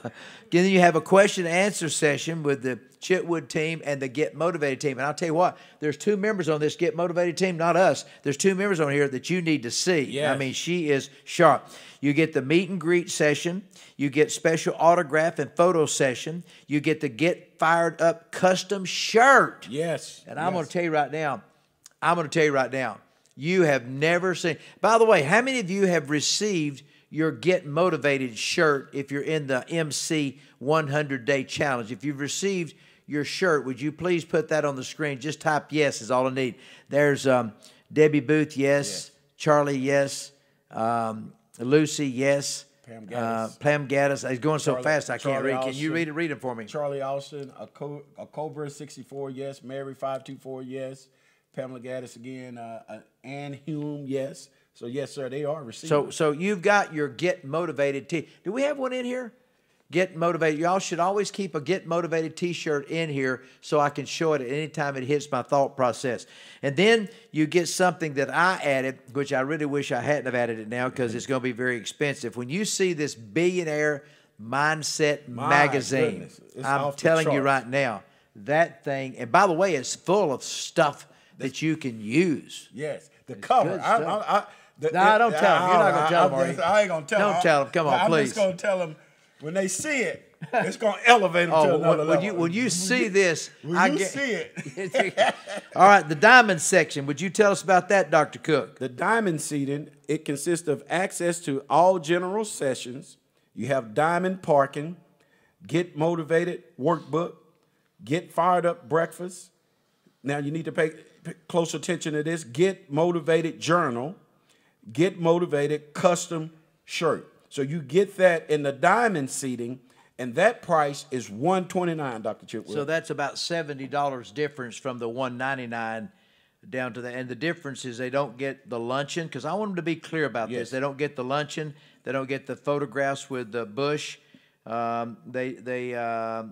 Then you have a question and answer session with the Chitwood team and the Get Motivated team. And I'll tell you what, there's two members on this Get Motivated team, not us. There's two members on here that you need to see. Yes. I mean, she is sharp. You get the meet and greet session. You get special autograph and photo session. You get the Get Fired Up custom shirt. Yes. And I'm going to tell you right now, you have never seen. By the way, how many of you have received your Get Motivated shirt if you're in the MC 100-day challenge? If you've received your shirt, would you please put that on the screen? Just type yes is all I need. There's Debbie Booth, yes. Charlie, yes. Lucy, yes. Pam Gaddis. He's going so fast I can't read. Can you read it? Read it for me. Charlie Austin, a Cobra 64, yes. Mary 524, yes. Pamela Gaddis again. Ann Hume, yes. So yes, sir, they are receiving. So you've got your Get Motivated tee. Do we have one in here? Get Motivated. Y'all should always keep a Get Motivated t-shirt in here so I can show it at any time it hits my thought process. And then you get something that I added, which I really wish I hadn't have added it now because it's going to be very expensive. When you see this Billionaire Mindset magazine, I'm telling you right now, that thing, and by the way, it's full of stuff that you can use. Yes. The cover. No, don't tell them. You're not going to tell them, are you? I ain't going to tell them. Don't tell them. Come on, please. I'm just going to tell them when they see it, it's going to elevate them to another level. When you see this, see it. All right, the diamond section. Would you tell us about that, Dr. Cook? The diamond seating, it consists of access to all general sessions. You have diamond parking, Get Motivated workbook, Get Fired Up breakfast. Now you need to pay close attention to this. Get Motivated journal, Get Motivated custom shirt. So you get that in the diamond seating, and that price is $129, Dr. Chitwood. So that's about $70 difference from the $199 down to and the difference is they don't get the luncheon, because I want them to be clear about this. They don't get the luncheon. They don't get the photographs with the Bush. There's Billionaire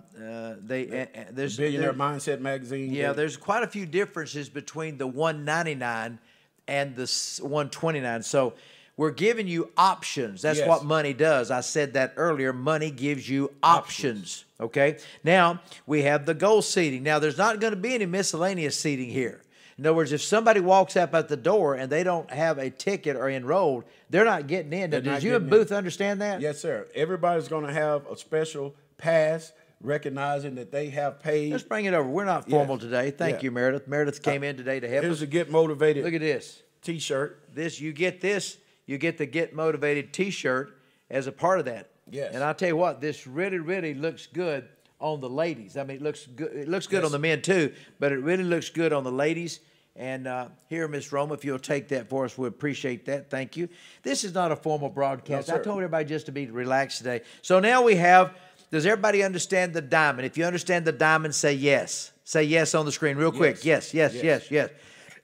Mindset magazine. Yeah, there's quite a few differences between the $199 and the $129. So we're giving you options. That's Yes. what money does. I said that earlier. Money gives you options. Okay? Now, we have the gold seating. Now, there's not going to be any miscellaneous seating here. In other words, if somebody walks up at the door and they don't have a ticket or enrolled, they're not getting in. Did you and Booth understand that? Yes, sir. Everybody's going to have a special pass, recognizing that they have paid. Let's bring it over. We're not formal today. Thank Yeah. you, Meredith. Meredith came in today to help Here's us. a Get Motivated Look at this. T-shirt. You get this. You get the Get Motivated T-shirt as a part of that. Yes. And I'll tell you what, this really, really looks good on the ladies. I mean, it looks good. It looks good on the men too, but it really looks good on the ladies. And here, Miss Roma, if you'll take that for us, we appreciate that. Thank you. This is not a formal broadcast. No, I sir. told everybody just to be relaxed today. So now we have, does everybody understand the diamond? If you understand the diamond, say yes. Say yes on the screen real quick. Yes, yes, yes, yes, yes.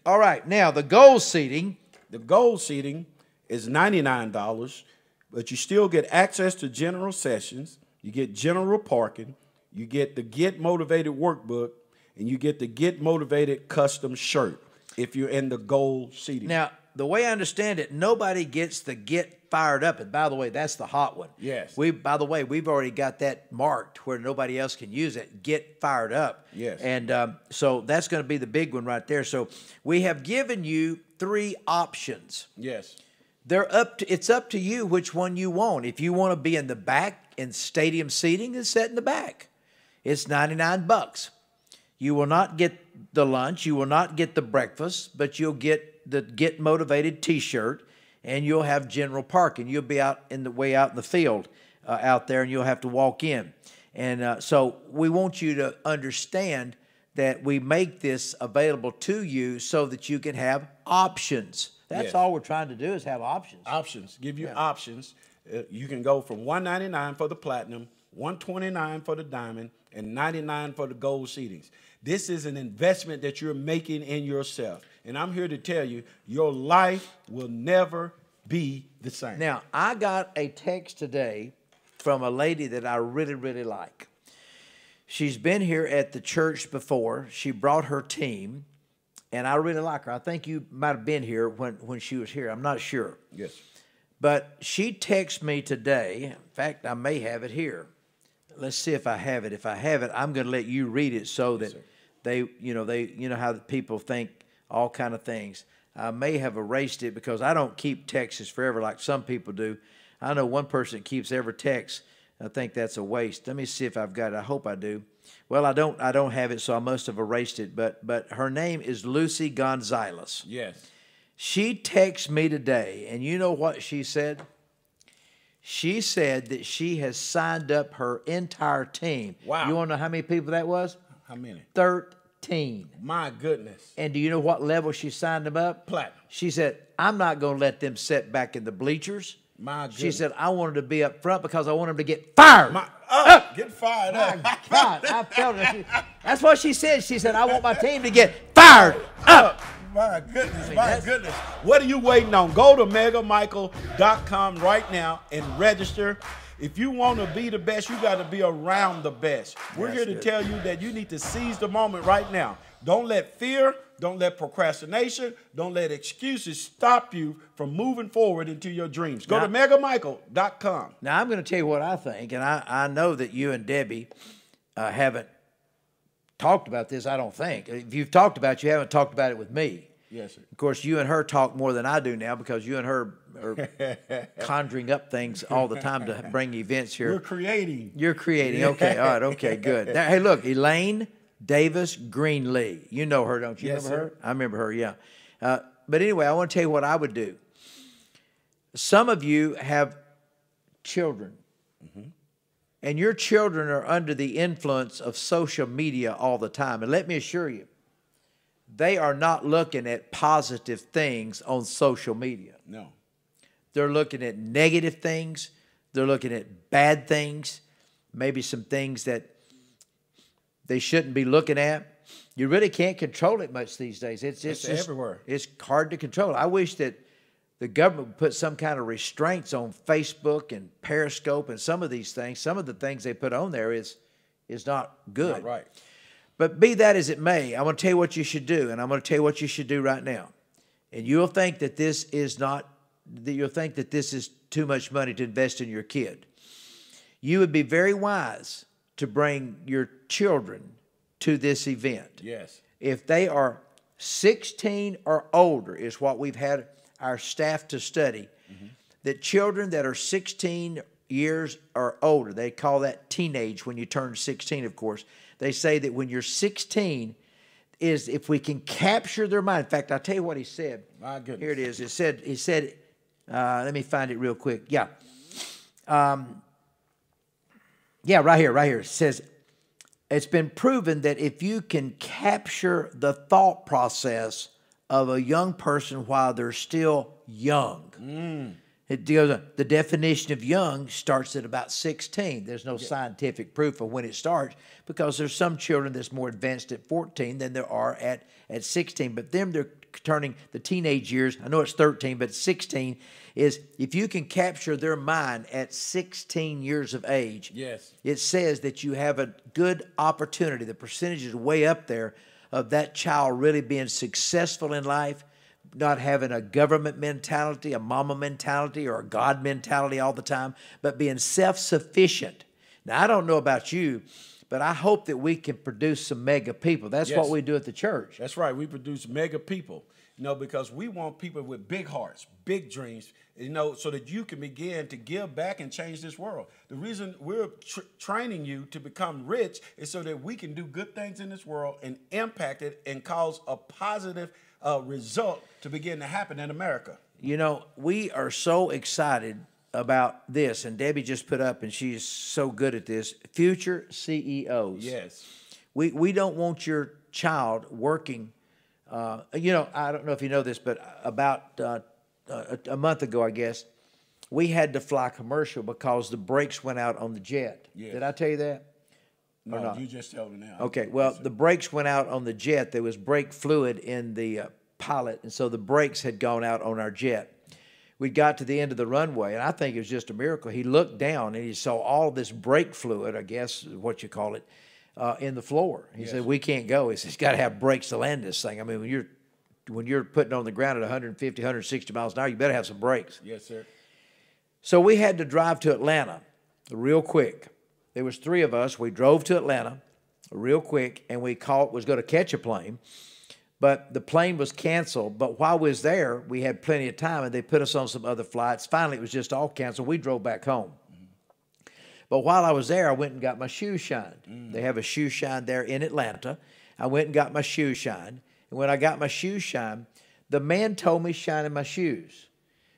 All right, now the gold seating. The gold seating is $99, but you still get access to general sessions. You get general parking. You get the Get Motivated workbook, and you get the Get Motivated custom shirt if you're in the gold seating. Now, the way I understand it, nobody gets the Get Fired Up. And by the way, that's the hot one. Yes. By the way, we've already got that marked where nobody else can use it. Get Fired Up. Yes. And so that's going to be the big one right there. So we have given you 3 options. Yes. It's up to you which one you want. If you want to be in the back in stadium seating, then sit in the back. It's $99. You will not get the lunch, you will not get the breakfast, but you'll get the Get Motivated T-shirt, and you'll have general parking. You'll be out in the field out there, and you'll have to walk in. And so we want you to understand that we make this available to you so that you can have options. That's Yes. all we're trying to do is have options. Options. Give you options. You can go from $199 for the platinum, $129 for the diamond, and $99 for the gold seatings. This is an investment that you're making in yourself. And I'm here to tell you, your life will never be the same. Now, I got a text today from a lady that I really, really like. She's been here at the church before. She brought her team, and I really like her. I think you might have been here when she was here. I'm not sure. Yes. But she texted me today. In fact, I may have it here. Let's see if I have it. If I have it, I'm going to let you read it so that they how the people think all kind of things. I may have erased it because I don't keep texts forever like some people do. I know one person that keeps every text. I think that's a waste. Let me see if I've got it. I hope I do. Well, I don't have it, so I must have erased it. But her name is Lucy Gonzalez. Yes. She texted me today, and you know what she said? She said that she has signed up her entire team. Wow. You want to know how many people that was? How many? 13. My goodness. And do you know what level she signed them up? Platinum. She said, I'm not going to let them sit back in the bleachers. My goodness. She said, I wanted to be up front because I want them to get fired. Get fired up. My God, I felt it. That's what she said. She said, I want my team to get fired up. My goodness, my goodness. What are you waiting on? Go to megamichael.com right now and register. If you want to be the best, you got to be around the best. We're here to tell you that you need to seize the moment right now. Don't let fear, don't let procrastination, don't let excuses stop you from moving forward into your dreams. Go to megamichael.com. Now, I'm going to tell you what I think, and I know that you and Debbie haven't talked about this, I don't think. If you've talked about it, you haven't talked about it with me. Yes, sir. Of course, you and her talk more than I do now because you and her are conjuring up things all the time to bring events here. We're creating. You're creating. Okay, all right, okay, good. Now, hey, look, Elaine Davis Greenlee. You know her, don't you? Yes, remember her? sir. I remember her, yeah. But anyway, I want to tell you what I would do. Some of you have children. And your children are under the influence of social media all the time. And let me assure you, they are not looking at positive things on social media. No. They're looking at negative things. They're looking at bad things, maybe some things that they shouldn't be looking at. You really can't control it much these days. It's just everywhere. It's hard to control. I wish that the government would put some kind of restraints on Facebook and Periscope and some of these things. Some of the things they put on there is not good. Not right. But be that as it may, I'm going to tell you what you should do, and I'm going to tell you what you should do right now. And you'll think that this is not that this is too much money to invest in your kid. You would be very wise to bring your children to this event. Yes. If they are 16 or older, is what we've had our staff to study, that children that are 16 years or older, they call that teenage when you turn 16, of course. They say that when you're 16, is if we can capture their mind. In fact, I'll tell you what he said. My goodness. Here it is. He said, let me find it real quick. Yeah. Right here. It says, it's been proven that if you can capture the thought process of a young person while they're still young, it goes on. The definition of young starts at about 16. There's no scientific proof of when it starts because there's some children that's more advanced at 14 than there are at 16. But them, they're turning the teenage years. I know it's 13, but 16 is if you can capture their mind at 16 years of age, yes, it says that you have a good opportunity. The percentage is way up there of that child really being successful in life, not having a government mentality, a mama mentality, or a God mentality all the time, but being self-sufficient. Now, I don't know about you, but I hope that we can produce some mega people. That's what we do at the church. That's right. We produce mega people, because we want people with big hearts, big dreams, so that you can begin to give back and change this world. The reason we're training you to become rich is so that we can do good things in this world and impact it and cause a positive result to begin to happen in America. We are so excited about this, and Debbie just put up, and she's so good at this, future CEOs. Yes. We don't want your child working, I don't know if you know this, but about a month ago, I guess, we had to fly commercial because the brakes went out on the jet. Yes. Did I tell you that? No, you just told me now. Okay, well, the brakes went out on the jet. There was brake fluid in the pilot, and so the brakes had gone out on our jet. We got to the end of the runway, and I think it was just a miracle. He looked down, and he saw all this brake fluid, I guess is what you call it, in the floor. He said, we can't go. He says, got to have brakes to land this thing. I mean, when you're putting on the ground at 150, 160 miles an hour, you better have some brakes. Yes, sir. So we had to drive to Atlanta real quick. There was 3 of us. We drove to Atlanta real quick, and was going to catch a plane, but the plane was canceled. But while we was there, we had plenty of time, and they put us on some other flights. Finally, it was just all canceled. We drove back home. But while I was there, I went and got my shoes shined. They have a shoe shine there in Atlanta. I went and got my shoes shined. And when I got my shoes shined, the man told me shining my shoes.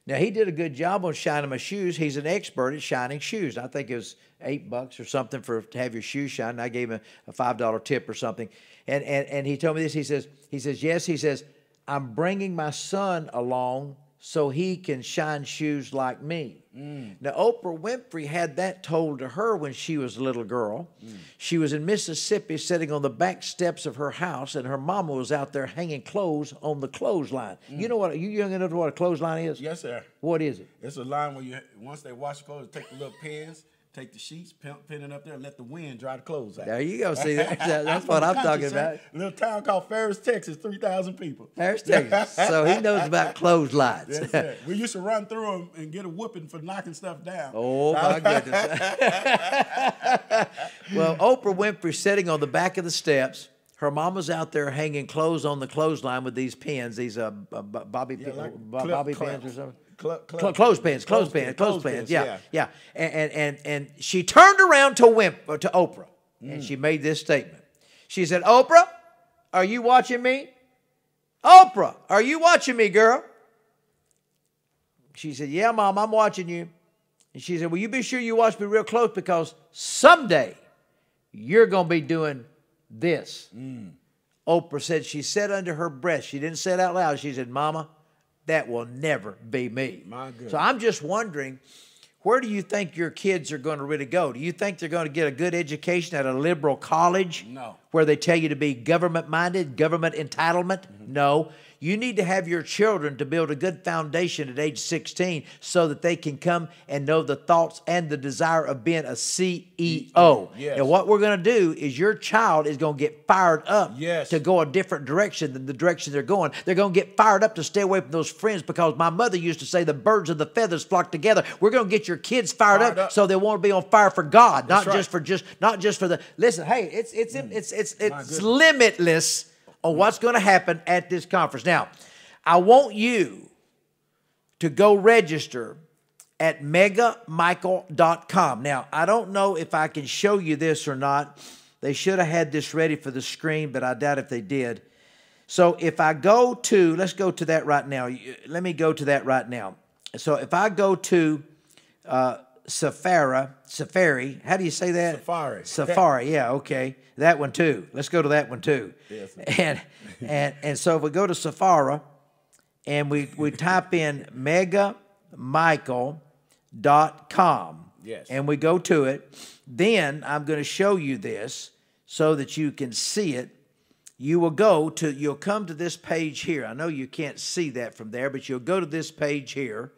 Now, he did a good job on shining my shoes. He's an expert at shining shoes. I think it was $8 or something to have your shoes shined. I gave him a $5 tip or something. And he told me this. He says, yes, he says, I'm bringing my son along so he can shine shoes like me. Now, Oprah Winfrey had that told to her when she was a little girl. She was in Mississippi sitting on the back steps of her house, and her mama was out there hanging clothes on the clothesline. You know what? You young enough to know what a clothesline is? Yes, sir. What is it? It's a line where once they wash the clothes, take the little pins, take the sheets, pin it up there, and let the wind dry the clothes out. There you go. See, that's what I'm talking about. A little town called Ferris, Texas, 3,000 people. Ferris, Texas. So he knows about clotheslines. Yes, sir. We used to run through them and get a whooping for knocking stuff down. Oh, my goodness. Well, Oprah Winfrey sitting on the back of the steps. Her mama's out there hanging clothes on the clothesline with these pins, these bobby pins or something. Clothespins. Yeah. And she turned around to Oprah, and she made this statement. She said, Oprah, are you watching me? Oprah, are you watching me, girl? She said, yeah, Mom, I'm watching you. And she said, well, you be sure you watch me real close because someday you're going to be doing this. Oprah said she said under her breath, she didn't say it out loud, she said, Mama, that will never be me. My goodness. So I'm just wondering, where do you think your kids are going to really go? Do you think they're going to get a good education at a liberal college? No. where they tell you to be government-minded, government entitlement. No. You need to have your children to build a good foundation at age 16 so that they can come and know the thoughts and the desire of being a CEO. Yes. And what we're going to do is your child is going to get fired up Yes. to go a different direction than the direction they're going. They're going to get fired up to stay away from those friends, because my mother used to say the birds of the feathers flock together. We're going to get your kids fired up so they want to be on fire for God, not right. just for the. Listen, hey, it's limitless on what's going to happen at this conference. Now, I want you to go register at megamichael.com. Now, I don't know if I can show you this or not. They should have had this ready for the screen, but I doubt if they did. So if I go to, let's go to that right now. Let me go to that right now. So if I go to Safari, how do you say that? Safari, yeah, okay. That one too. Let's go to that one too. Yes. And so if we go to Safari and we type in megamichael.com, yes, and we go to it, then I'm going to show you this so that you can see it. You'll come to this page here. I know you can't see that from there, but you'll go to this page here,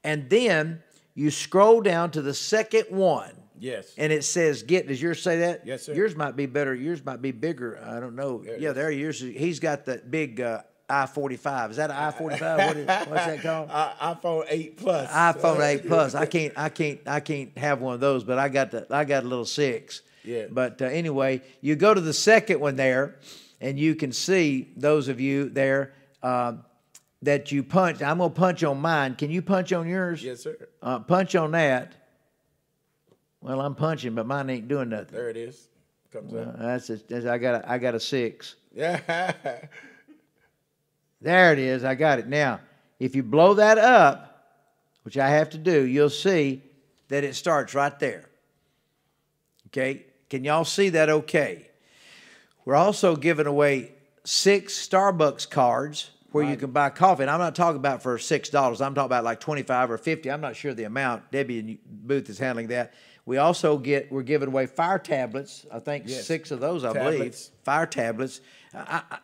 and then you scroll down to the second one. Yes. And it says get. Does yours say that? Yes, sir. Yours might be better. Yours might be bigger. I don't know. There yours. He's got that big I-45. Is that an I-45? What's that called? iPhone 8 Plus. iPhone 8 Plus. I can't have one of those, but I got a little 6. Yeah. But anyway, you go to the second one there, and you can see those of you there that you punch. I'm going to punch on mine. Can you punch on yours? Yes, sir. Punch on that. Well, I'm punching, but mine ain't doing nothing. There it is. Comes up. I got a 6. Yeah. There it is. I got it. Now, if you blow that up, which I have to do, you'll see that it starts right there. Okay? Can y'all see that okay? We're also giving away 6 Starbucks cards where you can buy coffee. And I'm not talking about for $6. I'm talking about like $25 or $50. I'm not sure the amount. Debbie in Booth is handling that. We also we're giving away fire tablets. I think 6 of those, I believe. Fire tablets.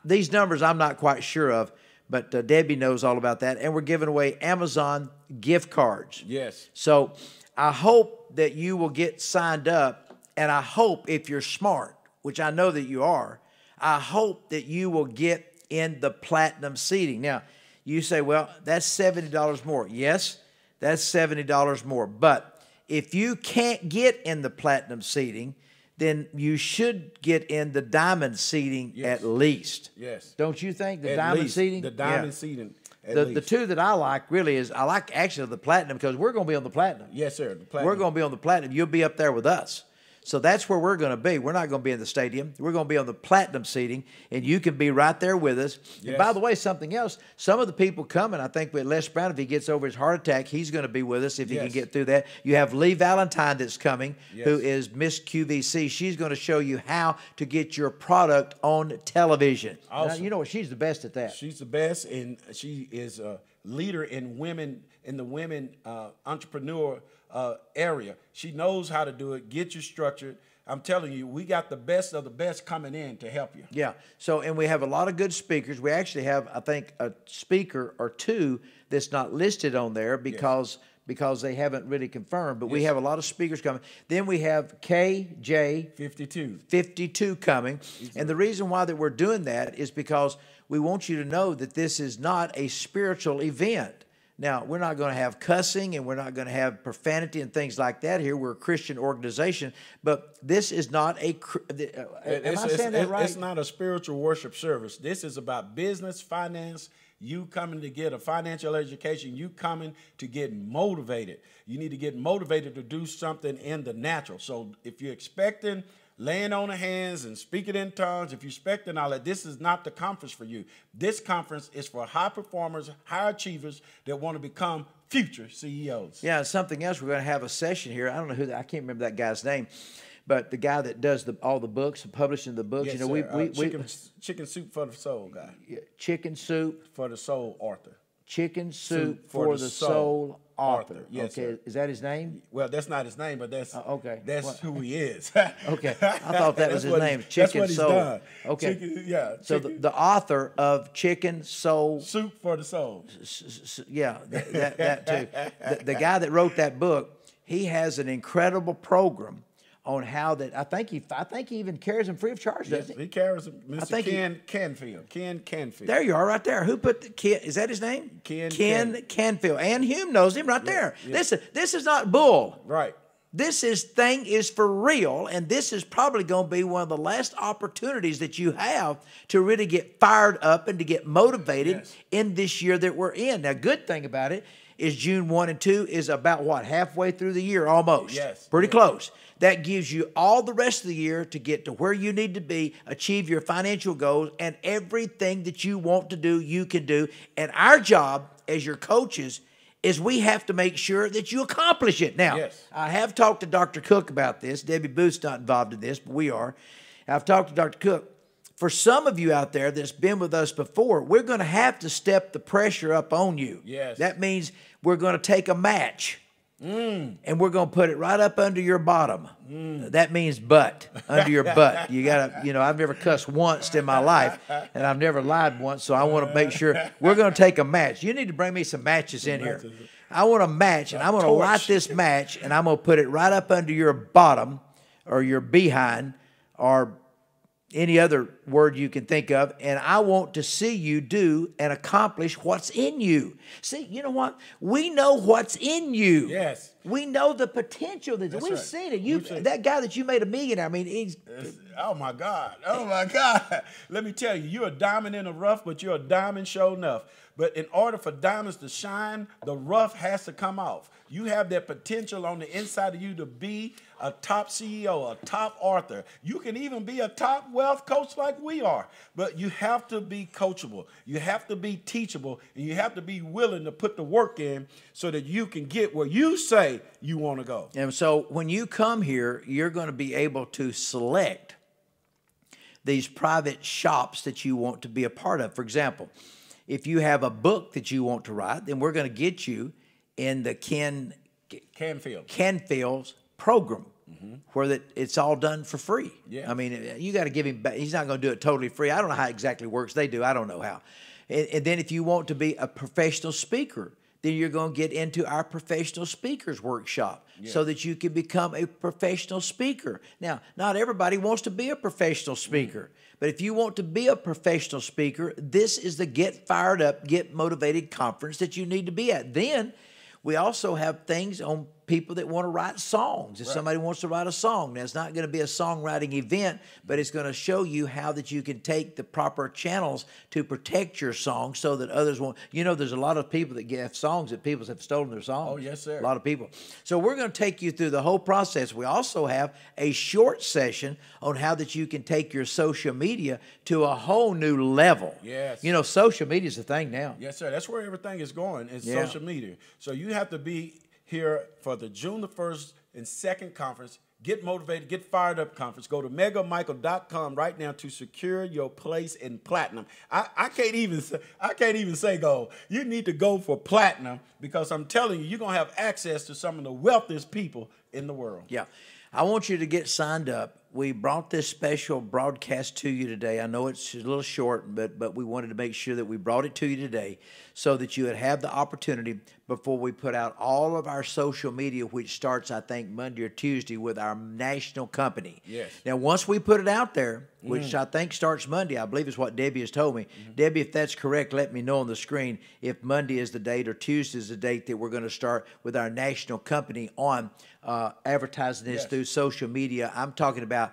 These numbers I'm not quite sure of, but Debbie knows all about that. And we're giving away Amazon gift cards. Yes. So I hope that you will get signed up, and I hope if you're smart, which I know that you are, I hope that you will get in the platinum seating. Now, you say, well, that's $70 more. Yes, that's $70 more. But if you can't get in the platinum seating, then you should get in the diamond seating at least. Yes. Don't you think? The diamond seating? The diamond seating. The two that I like really is, I like actually the platinum, because we're going to be on the platinum. Yes, sir. The platinum. We're going to be on the platinum. You'll be up there with us. So that's where we're going to be. We're not going to be in the stadium. We're going to be on the platinum seating, and you can be right there with us. Yes. And by the way, something else, some of the people coming, I think with Les Brown, if he gets over his heart attack, he's going to be with us if he can get through that. You have Lee Valentine that's coming, who is Miss QVC. She's going to show you how to get your product on television. Awesome. Now, you know what? She's the best at that. She's the best, and she is a leader in the women entrepreneur area. She knows how to do it, get you structured. I'm telling you, we got the best of the best coming in to help you. Yeah. So, and we have a lot of good speakers. We actually have, I think, a speaker or two that's not listed on there because they haven't really confirmed. But we have a lot of speakers coming. Then we have KJ 52 coming. And the reason why that we're doing that is because we want you to know that this is not a spiritual event. Now, we're not going to have cussing, and we're not going to have profanity and things like that here. We're a Christian organization, but this is not a... Am I saying that right? It's not a spiritual worship service. This is about business, finance, you coming to get a financial education, you coming to get motivated. You need to get motivated to do something in the natural. So if you're expecting laying on the hands and speaking in tongues, if you're expecting all that, this is not the conference for you. This conference is for high performers, high achievers that want to become future CEOs. Yeah, something else, we're going to have a session here. I don't know I can't remember that guy's name, but the guy that does all the books, publishing the books. Yes, you know, chicken soup for the soul guy. Chicken soup for the soul author. Chicken soup for the soul Arthur. Yes, okay, sir. is that his name? Well, that's not his name, but that's okay. That's who he is. Okay, I thought that was his name. That's Chicken what he's Soul. done. Okay, Yeah. so the author of Chicken Soul. Soup for the Soul. Yeah, that too. The guy that wrote that book, he has an incredible program on how that. I think he even carries them free of charge, doesn't he? He carries them. Mr. think Canfield. Ken Canfield. There you are, right there. Who put the Ken? Is that his name? Ken Canfield. And Hume knows him right there. yeah. Listen, this is not bull. Right. This thing is for real, and this is probably going to be one of the last opportunities that you have to really get fired up and to get motivated in this year that we're in. Now, good thing about it is June 1 and 2 is about, what, halfway through the year almost. Yes. Pretty close. That gives you all the rest of the year to get to where you need to be, achieve your financial goals, and everything that you want to do, you can do. And our job as your coaches is we have to make sure that you accomplish it. Now, I have talked to Dr. Cook about this. Debbie Booth's not involved in this, but we are. I've talked to Dr. Cook. For some of you out there that's been with us before, we're going to have to step the pressure up on you. Yes. That means we're going to take a match. And we're going to put it right up under your bottom. That means butt, under your butt. You got to, I've never cussed once in my life, and I've never lied once, so I want to make sure we're going to take a match. You need to bring me some matches in here. I want a match, and I'm going to light this match, and I'm going to put it right up under your bottom or your behind or any other word you can think of, and I want to see you do and accomplish what's in you. See, you know what? We know what's in you. Yes. We know the potential. We've right. seen it. That guy that you made a millionaire, I mean, he's... Oh, my God. Oh, my God. Let me tell you, you're a diamond in the rough, but you're a diamond sure enough. But in order for diamonds to shine, the rough has to come off. You have that potential on the inside of you to be a top CEO, a top author. You can even be a top wealth coach like we are. But you have to be coachable. You have to be teachable. And you have to be willing to put the work in so that you can get where you say you want to go. And so when you come here, you're going to be able to select these private shops that you want to be a part of. For example, if you have a book that you want to write, then we're going to get you in the Canfield's program, where it's all done for free. Yeah. I mean, you got to give him back. He's not going to do it totally free. I don't know how it exactly works. They do. I don't know how. And then if you want to be a professional speaker, then you're going to get into our professional speakers workshop so that you can become a professional speaker. Now, not everybody wants to be a professional speaker. But if you want to be a professional speaker, this is the Get Fired Up, Get Motivated conference that you need to be at. Then we also have things on people that want to write songs. If somebody wants to write a song, now it's not going to be a songwriting event, but it's going to show you how that you can take the proper channels to protect your song so that others won't. There's a lot of people that have songs that people have stolen their songs. Oh, yes, sir. A lot of people. So we're going to take you through the whole process. We also have a short session on how that you can take your social media to a whole new level. Yes. Social media is the thing now. Yes, sir. That's where everything is going. It's social media. So you have to be here for the June the 1st and 2nd conference. Get motivated, get fired up conference. Go to megamichael.com right now to secure your place in platinum. I can't even say gold. You need to go for platinum because I'm telling you, you're going to have access to some of the wealthiest people in the world. Yeah. I want you to get signed up. We brought this special broadcast to you today. I know it's a little short, but we wanted to make sure that we brought it to you today so that you would have the opportunity before we put out all of our social media, which starts, I think, Monday or Tuesday with our national company. Yes. Now, once we put it out there, which I think starts Monday, I believe is what Debbie has told me. Debbie, if that's correct, let me know on the screen if Monday is the date or Tuesday is the date that we're going to start with our national company on advertising this through social media. I'm talking about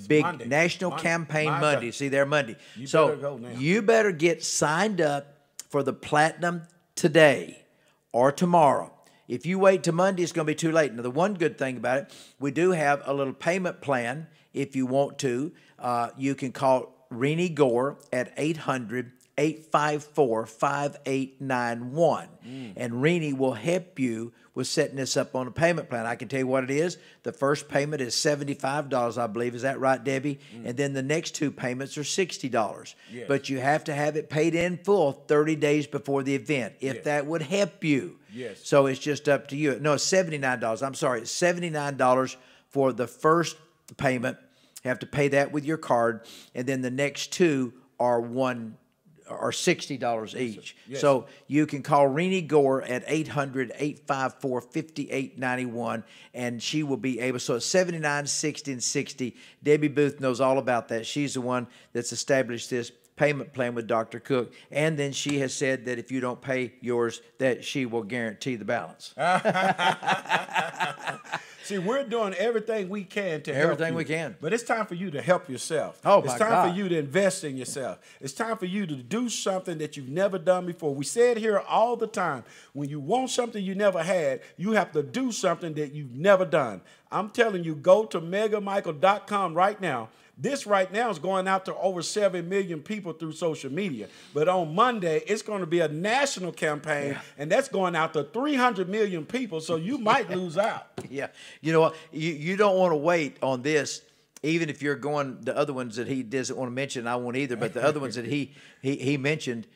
big Monday. National Campaign Monday. See there, Monday. You better go now. You better get signed up for the platinum today or tomorrow. If you wait till Monday, it's going to be too late. Now, the one good thing about it, we do have a little payment plan if you want to. You can call Renee Gore at 800 854-5891. And Renee will help you with setting this up on a payment plan. I can tell you what it is. The first payment is $75, I believe. Is that right, Debbie? And then the next two payments are $60. Yes. But you have to have it paid in full 30 days before the event, if that would help you. Yes. So it's just up to you. No, it's $79. I'm sorry. It's $79 for the first payment. You have to pay that with your card. And then the next two are $60 each. Yes. So you can call Renee Gore at 800-854-5891, and she will be able. So it's 79, 60, and 60. Debbie Booth knows all about that. She's the one that's established this payment plan with Dr. Cook, and then she has said that if you don't pay yours, that she will guarantee the balance. See, we're doing everything we can to help Everything you. we can. But it's time for you to help yourself. Oh, it's my time God. for you to invest in yourself. It's time for you to do something that you've never done before. We say it here all the time. When you want something you never had, you have to do something that you've never done. I'm telling you, go to megamichael.com right now. This right now is going out to over 7 million people through social media. But on Monday, it's going to be a national campaign, and that's going out to 300 million people, so you might lose out. Yeah. You know what? You don't want to wait on this, even if you're going the other ones that he doesn't want to mention. I won't either, but the other ones that he mentioned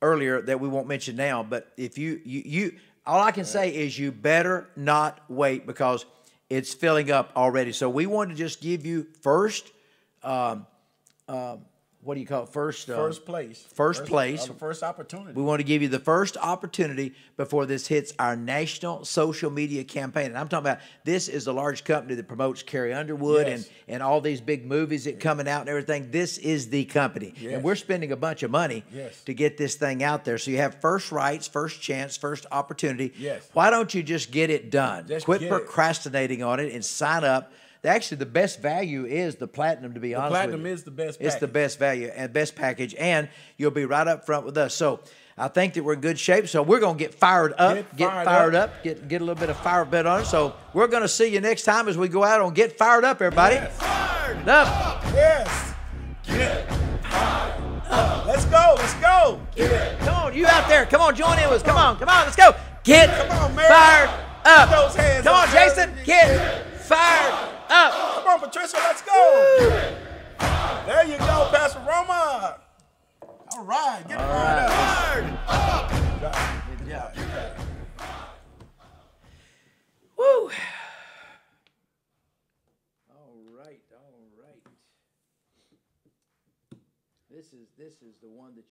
earlier that we won't mention now. But if you all I can say is you better not wait, because it's filling up already. So we want to just give you first. What do you call it? First place. First place. The first opportunity. We want to give you the first opportunity before this hits our national social media campaign. And I'm talking about, this is a large company that promotes Carrie Underwood Yes. and all these big movies that coming out and everything. This is the company. Yes. And we're spending a bunch of money Yes. to get this thing out there. So you have first rights, first chance, first opportunity. Yes. Why don't you just get it done? Just Quit get it. procrastinating on it and sign up. Actually, the best value is the platinum, to be honest with you. Platinum is the best It's the package. best value and best package, and you'll be right up front with us. So I think that we're in good shape. So we're going to get fired up, get a little bit of fire bit on it. So we're going to see you next time as we go out on Get Fired Up, everybody. Yes. Fired up. Yes. Get fired up. Let's go. Let's go. Get it. Come on, you out there. Come on, join in with us. Come on, let's go. Get Come on, Mary. fired up. Put those hands Come up, on, Mary. Jason. Get fired up. Come on, Patricia, let's go. There you go, Pastor Roma. All right, get fired up. Good job. Woo. All right. This is the one that